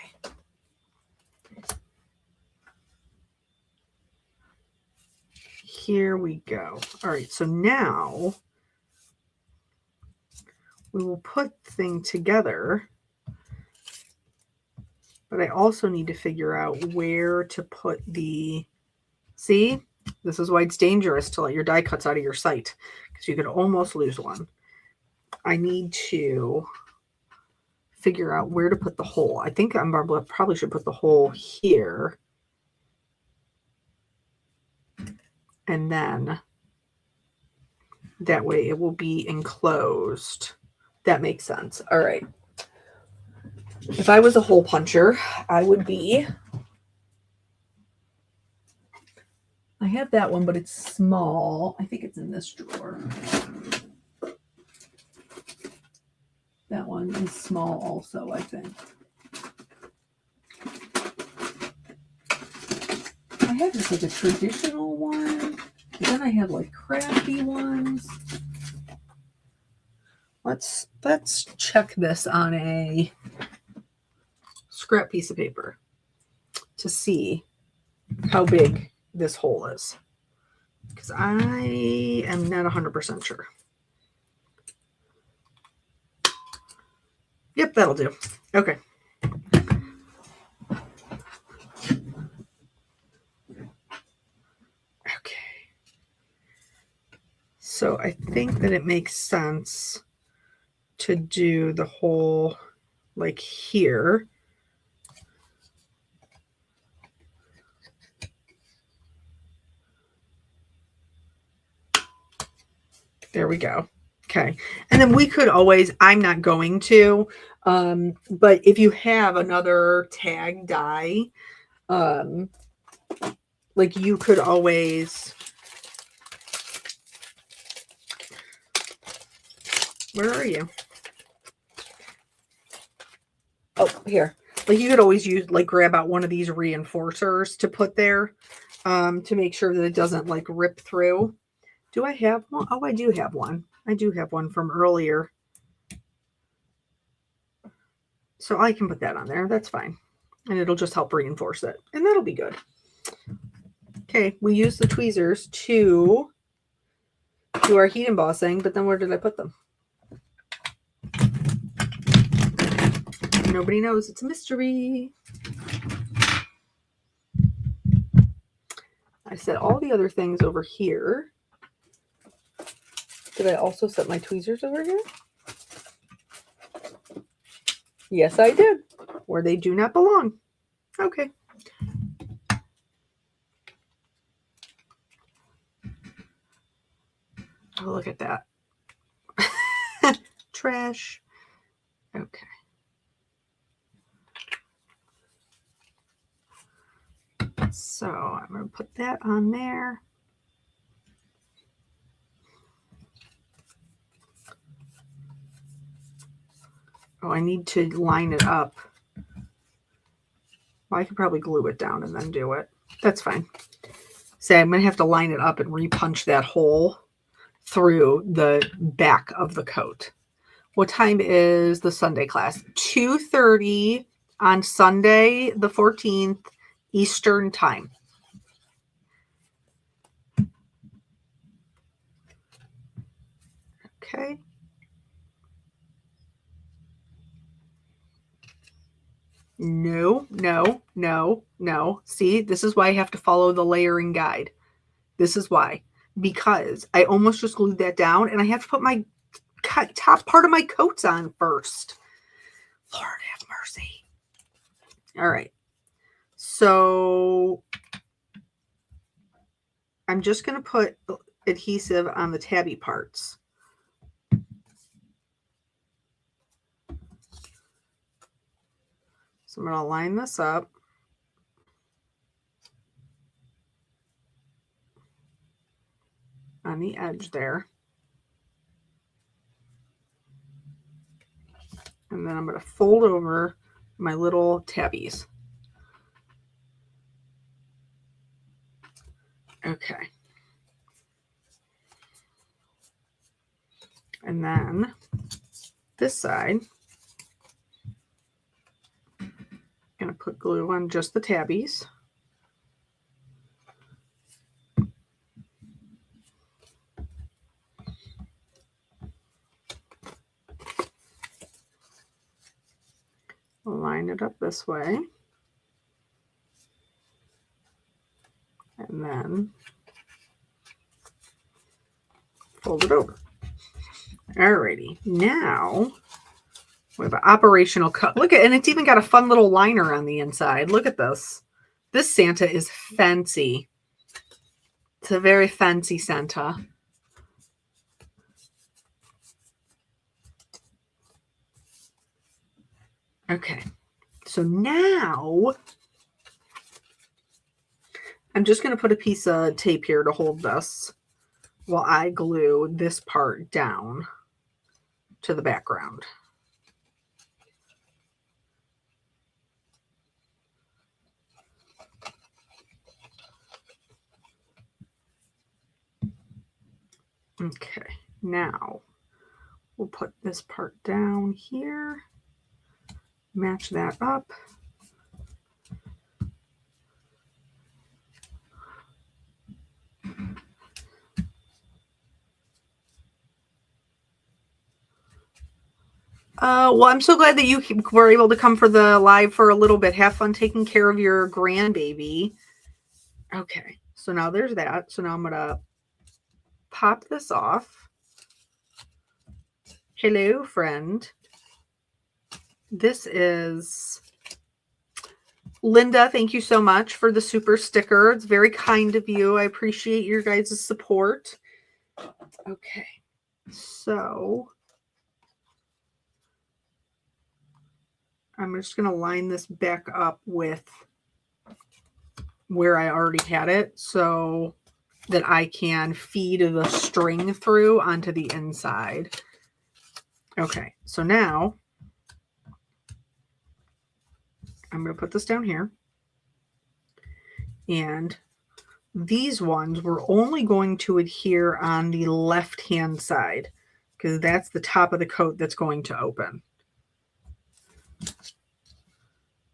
Here we go. All right. So now we will put the thing together. But I also need to figure out where to put the, see, this is why it's dangerous to let your die cuts out of your sight because you could almost lose one. I need to figure out where to put the hole. I think I probably should put the hole here. And then that way it will be enclosed. That makes sense. All right. If I was a hole puncher, I would be, I have that one, but it's small. I think it's in this drawer. That one is small also, I think. I have just like a traditional one. Then I have like crafty ones. Let's check this on a scrap piece of paper to see how big this hole is. Because I am not 100% sure. Yep, that'll do. Okay. Okay. So I think that it makes sense to do the hole like here. There we go. Okay. And then we could always, I'm not going to, but if you have another tag die, like you could always, where are you? Oh, here. Like you could always use, like grab out one of these reinforcers to put there to make sure that it doesn't like rip through. Do I have one? Oh, I do have one. I do have one from earlier. So I can put that on there. That's fine. And it'll just help reinforce it. And that'll be good. Okay, we use the tweezers to do our heat embossing, but then where did I put them? Nobody knows. It's a mystery. I set all the other things over here. Did I also set my tweezers over here? Yes, I did. Where they do not belong. Okay. Oh, look at that. Trash. Okay. So I'm going to put that on there. Oh, I need to line it up. Well, I could probably glue it down and then do it. That's fine. Say, I'm going to have to line it up and repunch that hole through the back of the coat. What time is the Sunday class? 2:30 on Sunday, the 14th, Eastern time. Okay. No, no, no, no. See, this is why I have to follow the layering guide. This is why. Because I almost just glued that down and I have to put my top part of my coats on first. Lord have mercy. All right. So I'm just going to put adhesive on the tabby parts. So I'm going to line this up. on the edge there. And then I'm going to fold over my little tabbies. Okay. And then this side, I'm going to put glue on just the tabbies. Line it up this way. And then fold it over. Alrighty, now we have an operational cut. Look at, and it's even got a fun little liner on the inside. Look at this. This Santa is fancy. It's a very fancy Santa. Okay, so now I'm just going to put a piece of tape here to hold this while I glue this part down to the background. Okay, now we'll put this part down here, match that up. Well, I'm so glad that you were able to come for the live for a little bit. Have fun taking care of your grandbaby. Okay, so now there's that. So now I'm going to pop this off. Hello, friend. This is Linda. Thank you so much for the super sticker. It's very kind of you. I appreciate your guys' support. Okay, so I'm just going to line this back up with where I already had it so that I can feed the string through onto the inside. Okay, so now I'm going to put this down here. And these ones we're only going to adhere on the left-hand side because that's the top of the coat that's going to open.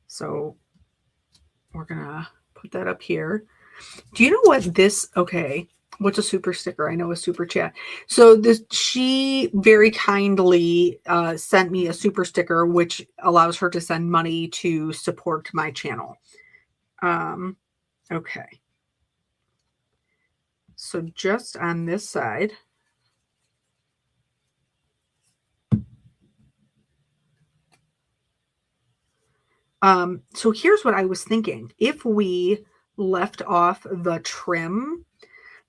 So we're going to put that up here. Do you know what this, okay, what's a super sticker? I know a super chat. So she very kindly sent me a super sticker, which allows her to send money to support my channel. Okay. So just on this side, so here's what I was thinking. If we left off the trim,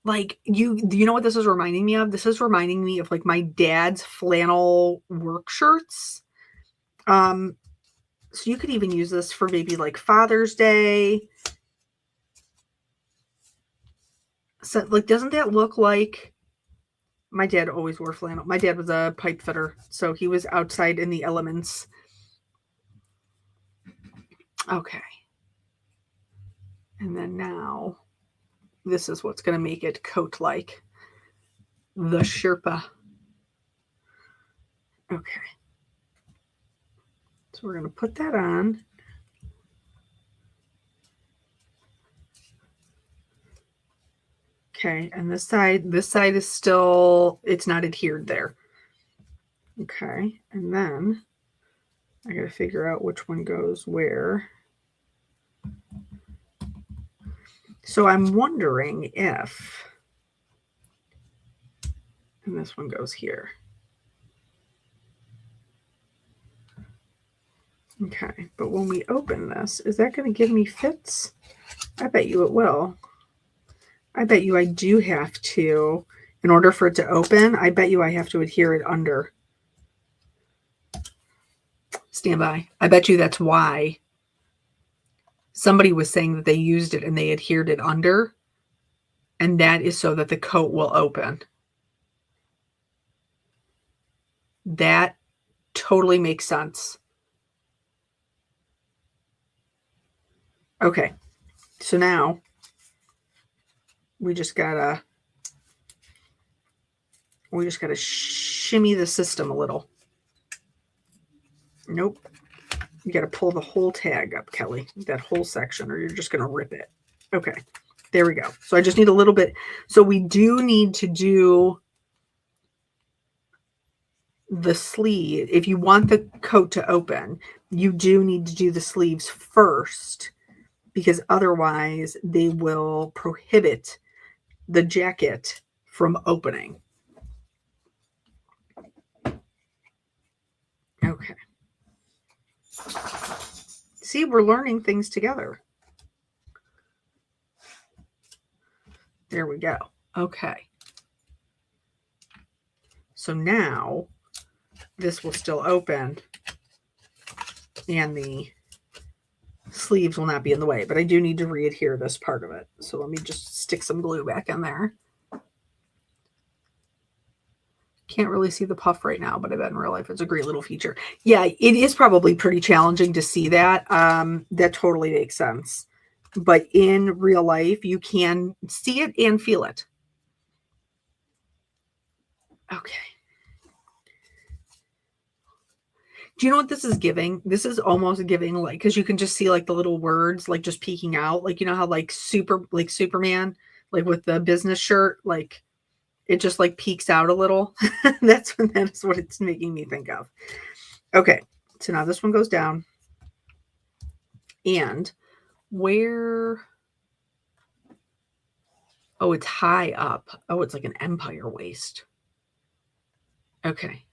like you know what this is reminding me of? This is reminding me of like my dad's flannel work shirts. So you could even use this for maybe like Father's Day. So like, doesn't that look like my dad always wore flannel? My dad was a pipe fitter, so he was outside in the elements. Okay. And then now this is what's going to make it coat-like. The Sherpa. Okay. So we're going to put that on. Okay, and this side is still, it's not adhered there. Okay, and then I got to figure out which one goes where. So I'm wondering if, and this one goes here. Okay, but when we open this, is that going to give me fits? I bet you it will. I bet you I do have to, in order for it to open, I bet you I have to adhere it under. Stand by. I bet you that's why somebody was saying that they used it and they adhered it under. And that is so that the coat will open. That totally makes sense. Okay, so now we just gotta shimmy the system a little. Nope. You gotta pull the whole tag up, Kelly, that whole section, or you're just gonna rip it. Okay, there we go. So I just need a little bit. So we do need to do the sleeve. If you want the coat to open, you do need to do the sleeves first, because otherwise they will prohibit the jacket from opening. Okay. See, we're learning things together. There we go. Okay. So now this will still open and the sleeves will not be in the way, but I do need to re-adhere this part of it. So let me just stick some glue back in there. Can't really see the puff right now, but I bet in real life it's a great little feature. Yeah, it is probably pretty challenging to see that. That totally makes sense. But in real life, you can see it and feel it. Okay. Do you know what this is giving? This is almost giving, like, because you can just see like the little words like just peeking out. Like, you know how like Superman, like with the business shirt, like it just like peeks out a little. That is what it's making me think of. Okay, so now this one goes down. And where? Oh, it's high up. Oh, it's like an empire waist. Okay.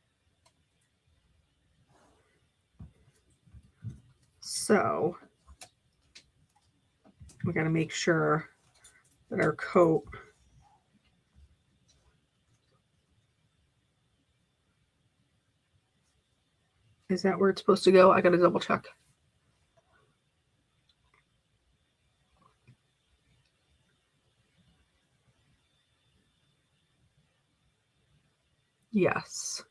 So we got to make sure that our coat is that where it's supposed to go? I got to double check. Yes.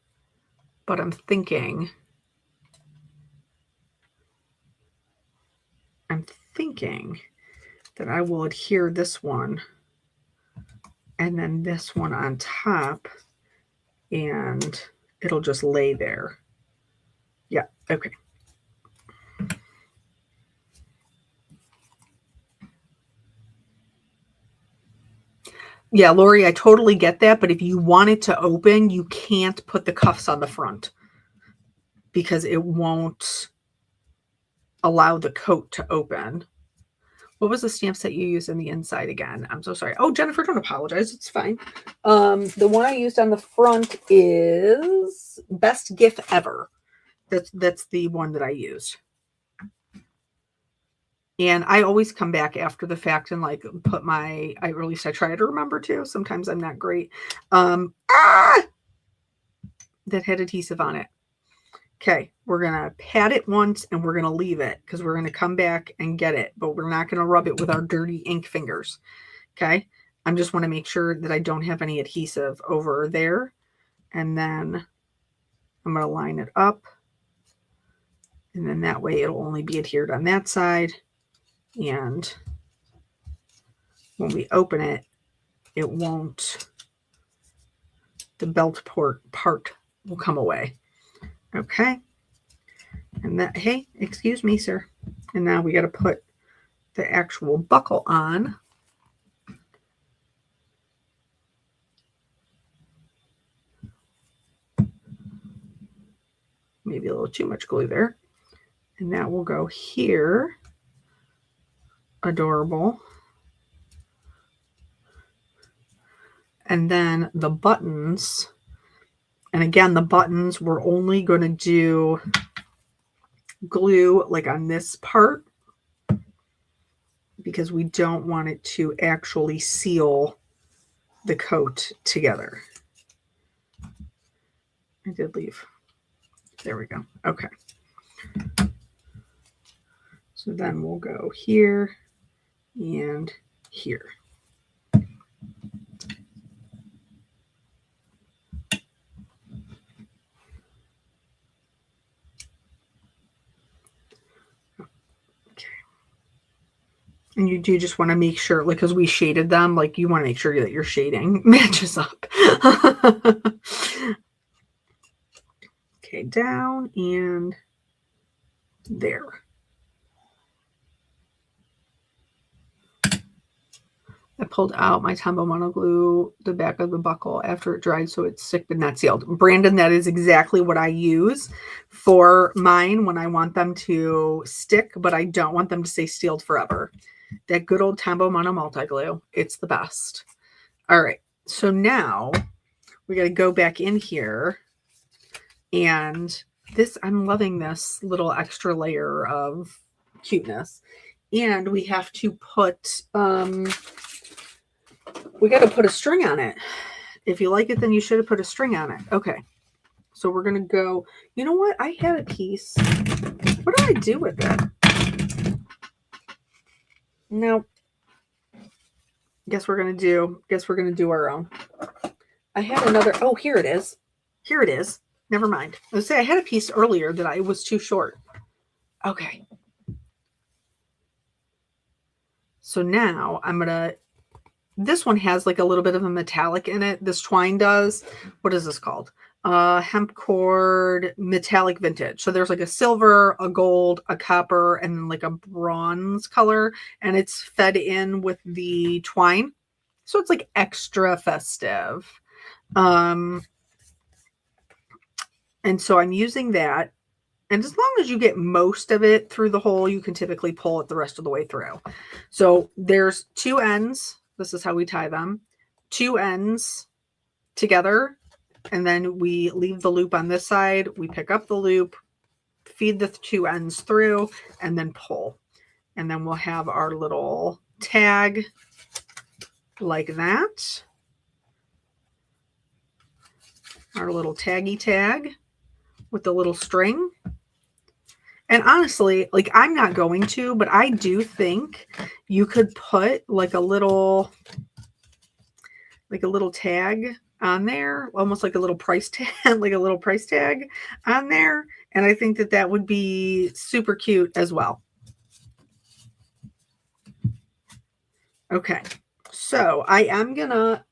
But I'm thinking that I will adhere this one and then this one on top, and it'll just lay there. Yeah, okay. Yeah, Lori, I totally get that, but if you want it to open, you can't put the cuffs on the front because it won't allow the coat to open. What was the stamp set you used on the inside again? I'm so sorry. Oh, Jennifer, don't apologize. It's fine. The one I used on the front is Best Gift Ever. That's the one that I used. And I always come back after the fact and like put at least I try to remember to. Sometimes I'm not great. That had adhesive on it. Okay, we're going to pat it once and we're going to leave it because we're going to come back and get it, but we're not going to rub it with our dirty ink fingers. Okay, I just want to make sure that I don't have any adhesive over there. And then I'm going to line it up. And then that way it'll only be adhered on that side. And when we open it, it won't, the belt part will come away. Okay. And that, hey, excuse me, sir. And now we got to put the actual buckle on. Maybe a little too much glue there. And that will go here. Adorable. And then the buttons. And again, the buttons, we're only going to do glue like on this part because we don't want it to actually seal the coat together. I did leave. There we go. Okay. So then we'll go here and here. And you do just want to make sure, like, because we shaded them, like, you want to make sure that your shading matches up. Okay, down and there. I pulled out my Tombow Mono Glue, the back of the buckle after it dried, so it's stick but not sealed. Brandon, that is exactly what I use for mine when I want them to stick, but I don't want them to stay sealed forever. That good old Tombow Mono Multi Glue. It's the best. All right. So now we got to go back in here. And this, I'm loving this little extra layer of cuteness. And we have to put, we got to put a string on it. If you like it, then you should have put a string on it. Okay. So we're going to go, you know what? I had a piece. What do I do with it? No. Guess we're going to do our own. I had another, oh, here it is. Here it is. Never mind. Let's say I had a piece earlier that I was too short. Okay. So now I'm going to, this one has like a little bit of a metallic in it. This twine does. What is this called? Hemp cord metallic vintage. So there's like a silver, a gold, a copper, and then like a bronze color. And it's fed in with the twine. So it's like extra festive. And so I'm using that. And as long as you get most of it through the hole, you can typically pull it the rest of the way through. So there's two ends. This is how we tie them. Two ends together. And then we leave the loop on this side. We pick up the loop, feed the two ends through, and then pull. And then we'll have our little tag like that. Our little taggy tag with the little string. And honestly, like, I'm not going to, but I do think you could put like a little tag on there, almost like a little price tag, like a little price tag on there. And I think that that would be super cute as well. Okay. So I am gonna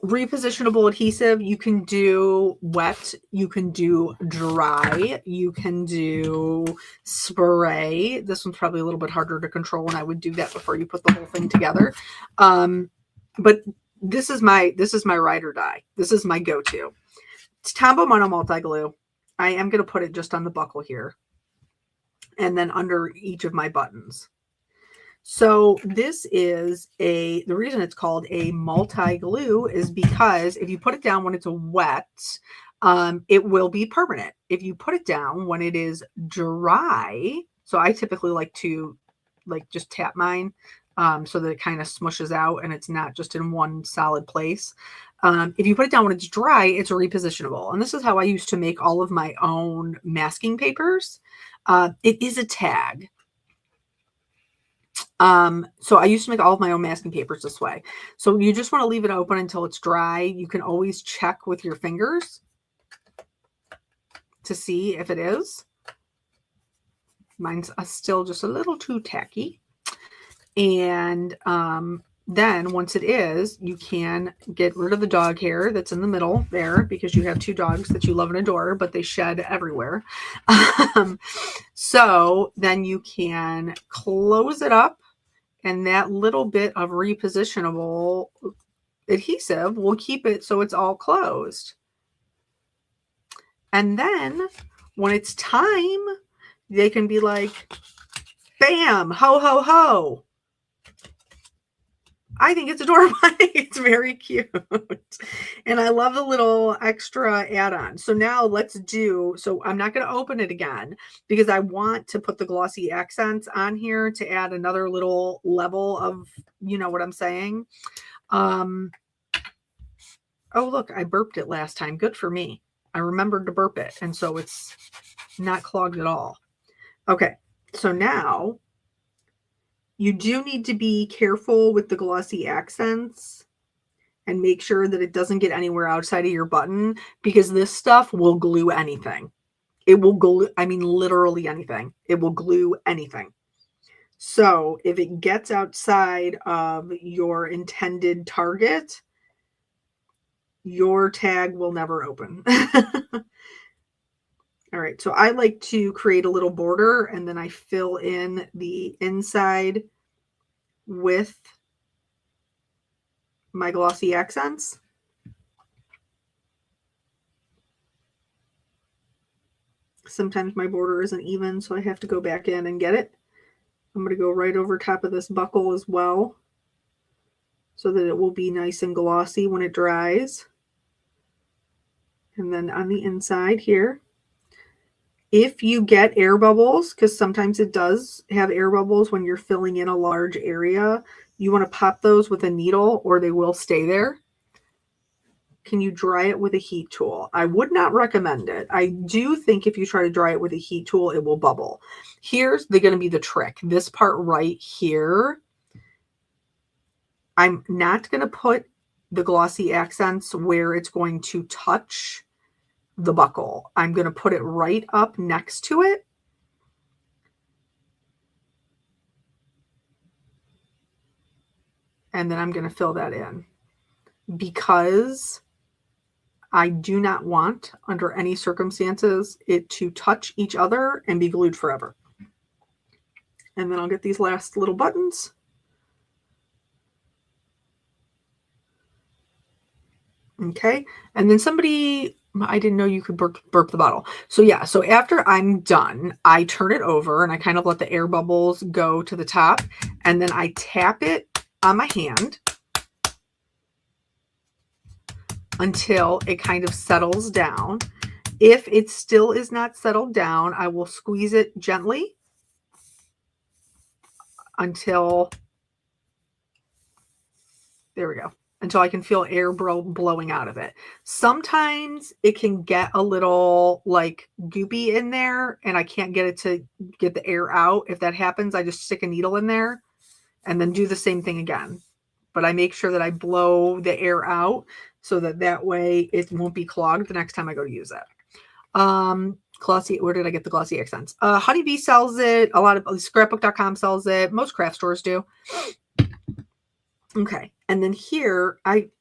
repositionable adhesive. You can do wet, you can do dry, you can do spray. This one's probably a little bit harder to control, and I would do that before you put the whole thing together. But this is my ride or die. This is my go-to. It's Tombow Mono Multi Glue. I am going to put it just on the buckle here and then under each of my buttons. So this is the reason it's called a multi-glue is because if you put it down when it's wet, it will be permanent. If you put it down when it is dry, so I typically like to just tap mine so that it kind of smushes out and it's not just in one solid place. If you put it down when it's dry, it's repositionable. And this is how I used to make all of my own masking papers. It is a tag. So I used to make all of my own masking papers this way. So you just want to leave it open until it's dry. You can always check with your fingers to see if it is. Mine's still just a little too tacky. And then once it is, you can get rid of the dog hair that's in the middle there because you have two dogs that you love and adore, but they shed everywhere. So then you can close it up, and that little bit of repositionable adhesive will keep it so it's all closed. And then when it's time, they can be like, bam, ho, ho, ho. I think it's adorable. It's very cute. And I love the little extra add-on. So now so I'm not going to open it again because I want to put the glossy accents on here to add another little level of, you know what I'm saying? Oh, look, I burped it last time. Good for me. I remembered to burp it. And so it's not clogged at all. Okay. So now you do need to be careful with the glossy accents and make sure that it doesn't get anywhere outside of your button because this stuff will glue anything. It will glue, I mean, literally anything. It will glue anything. So if it gets outside of your intended target, your tag will never open. All right, so I like to create a little border and then I fill in the inside with my glossy accents. Sometimes my border isn't even, so I have to go back in and get it. I'm going to go right over top of this buckle as well so that it will be nice and glossy when it dries. And then on the inside here, if you get air bubbles, because sometimes it does have air bubbles when you're filling in a large area, you want to pop those with a needle or they will stay there. Can you dry it with a heat tool? I would not recommend it. I do think if you try to dry it with a heat tool, it will bubble. Here's going to be the trick. This part right here, I'm not going to put the glossy accents where it's going to touch the buckle. I'm going to put it right up next to it. And then I'm going to fill that in because I do not want, under any circumstances, it to touch each other and be glued forever. And then I'll get these last little buttons. Okay. And then I didn't know you could burp the bottle. So yeah, so after I'm done, I turn it over and I kind of let the air bubbles go to the top. And then I tap it on my hand until it kind of settles down. If it still is not settled down, I will squeeze it gently until, there we go, until I can feel air blowing out of it. Sometimes it can get a little like goopy in there and I can't get it to get the air out. If that happens, I just stick a needle in there and then do the same thing again. But I make sure that I blow the air out so that way it won't be clogged the next time I go to use it. Glossy, where did I get the glossy accents? Honeybee sells it. A lot of scrapbook.com sells it. Most craft stores do. Okay. And then here, I'm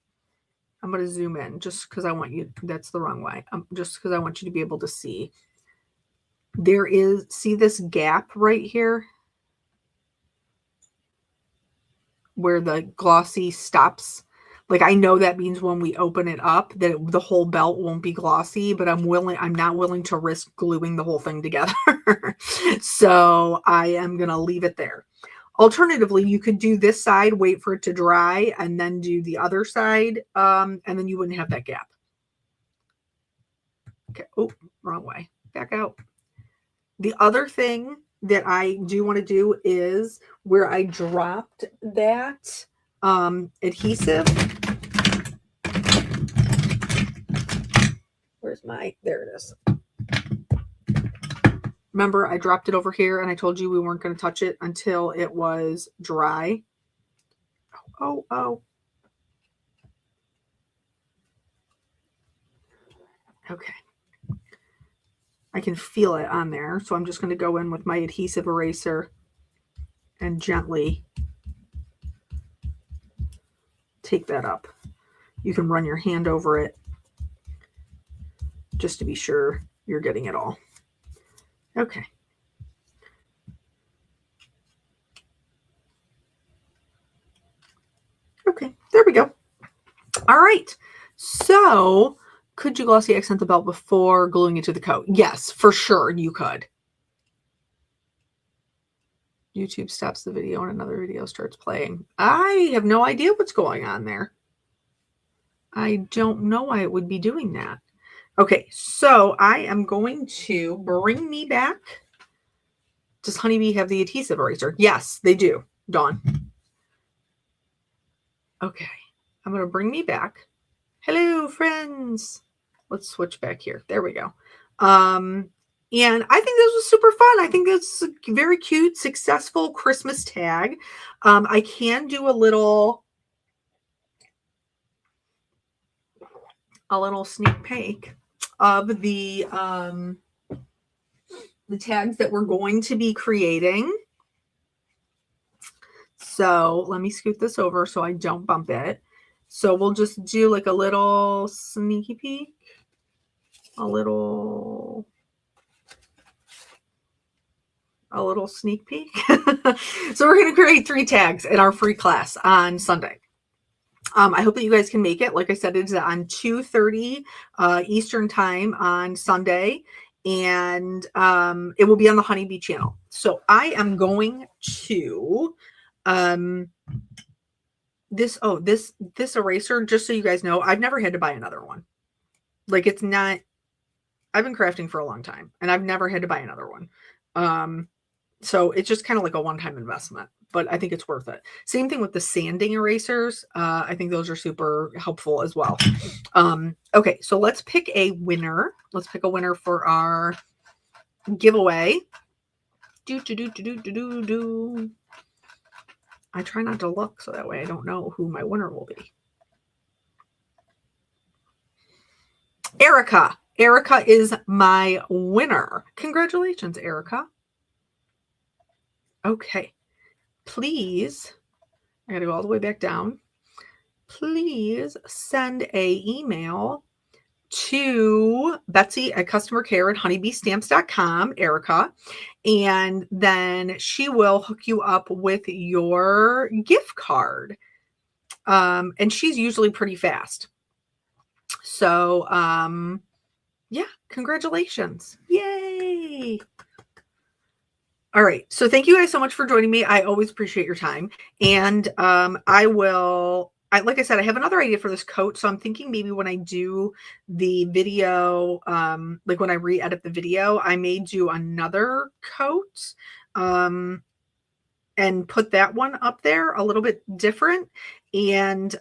going to zoom in just because I want you, that's the wrong way. Just because I want you to be able to see. See this gap right here? Where the glossy stops. Like, I know that means when we open it up that the whole belt won't be glossy, but I'm not willing to risk gluing the whole thing together. So I am going to leave it there. Alternatively, you could do this side, wait for it to dry, and then do the other side, and then you wouldn't have that gap. Okay. Oh, wrong way. Back out. The other thing that I do want to do is where I dropped that adhesive. There it is. Remember, I dropped it over here and I told you we weren't going to touch it until it was dry. Oh. Okay. I can feel it on there. So I'm just going to go in with my adhesive eraser and gently take that up. You can run your hand over it just to be sure you're getting it all. Okay. Okay, there we go. All right. So, could you glossy accent the belt before gluing it to the coat? Yes, for sure you could. YouTube stops the video and another video starts playing. I have no idea what's going on there. I don't know why it would be doing that. Okay, so I am going to bring me back. Does Honeybee have the adhesive eraser? Yes, they do, Dawn. Okay, I'm going to bring me back. Hello, friends. Let's switch back here. There we go. And I think this was super fun. I think this is a very cute, successful Christmas tag. I can do a little sneak peek of the tags that we're going to be creating. So let me scoot this over so I don't bump it. So we'll just do like a little sneaky peek, a little sneak peek. So we're going to create 3 tags in our free class on Sunday. I hope that you guys can make it. Like I said, it's on 2:30 Eastern time on Sunday, and it will be on the Honeybee channel. So I am going to this eraser, just so you guys know, I've never had to buy another one. Like, it's not, I've been crafting for a long time and I've never had to buy another one. So it's just kind of like a one-time investment, but I think it's worth it. Same thing with the sanding erasers. I think those are super helpful as well. Okay, so let's pick a winner. Let's pick a winner for our giveaway. I try not to look so that way I don't know who my winner will be. Erica. Erica is my winner. Congratulations, Erica. Okay. Please, I got to go all the way back down. Please send a email to Betsy at customercare@honeybeestamps.com, Erica, and then she will hook you up with your gift card. And she's usually pretty fast. So, yeah, congratulations. Yay. All right. So thank you guys so much for joining me. I always appreciate your time. And like I said, I have another idea for this coat. So I'm thinking maybe when I do the video, like when I re-edit the video, I may do another coat and put that one up there a little bit different. And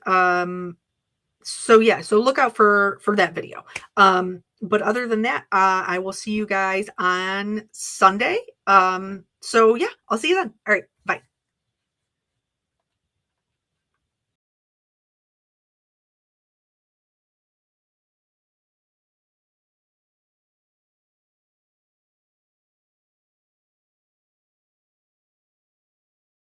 so yeah, so look out for that video. But other than that, I will see you guys on Sunday. So yeah, I'll see you then. All right. Bye.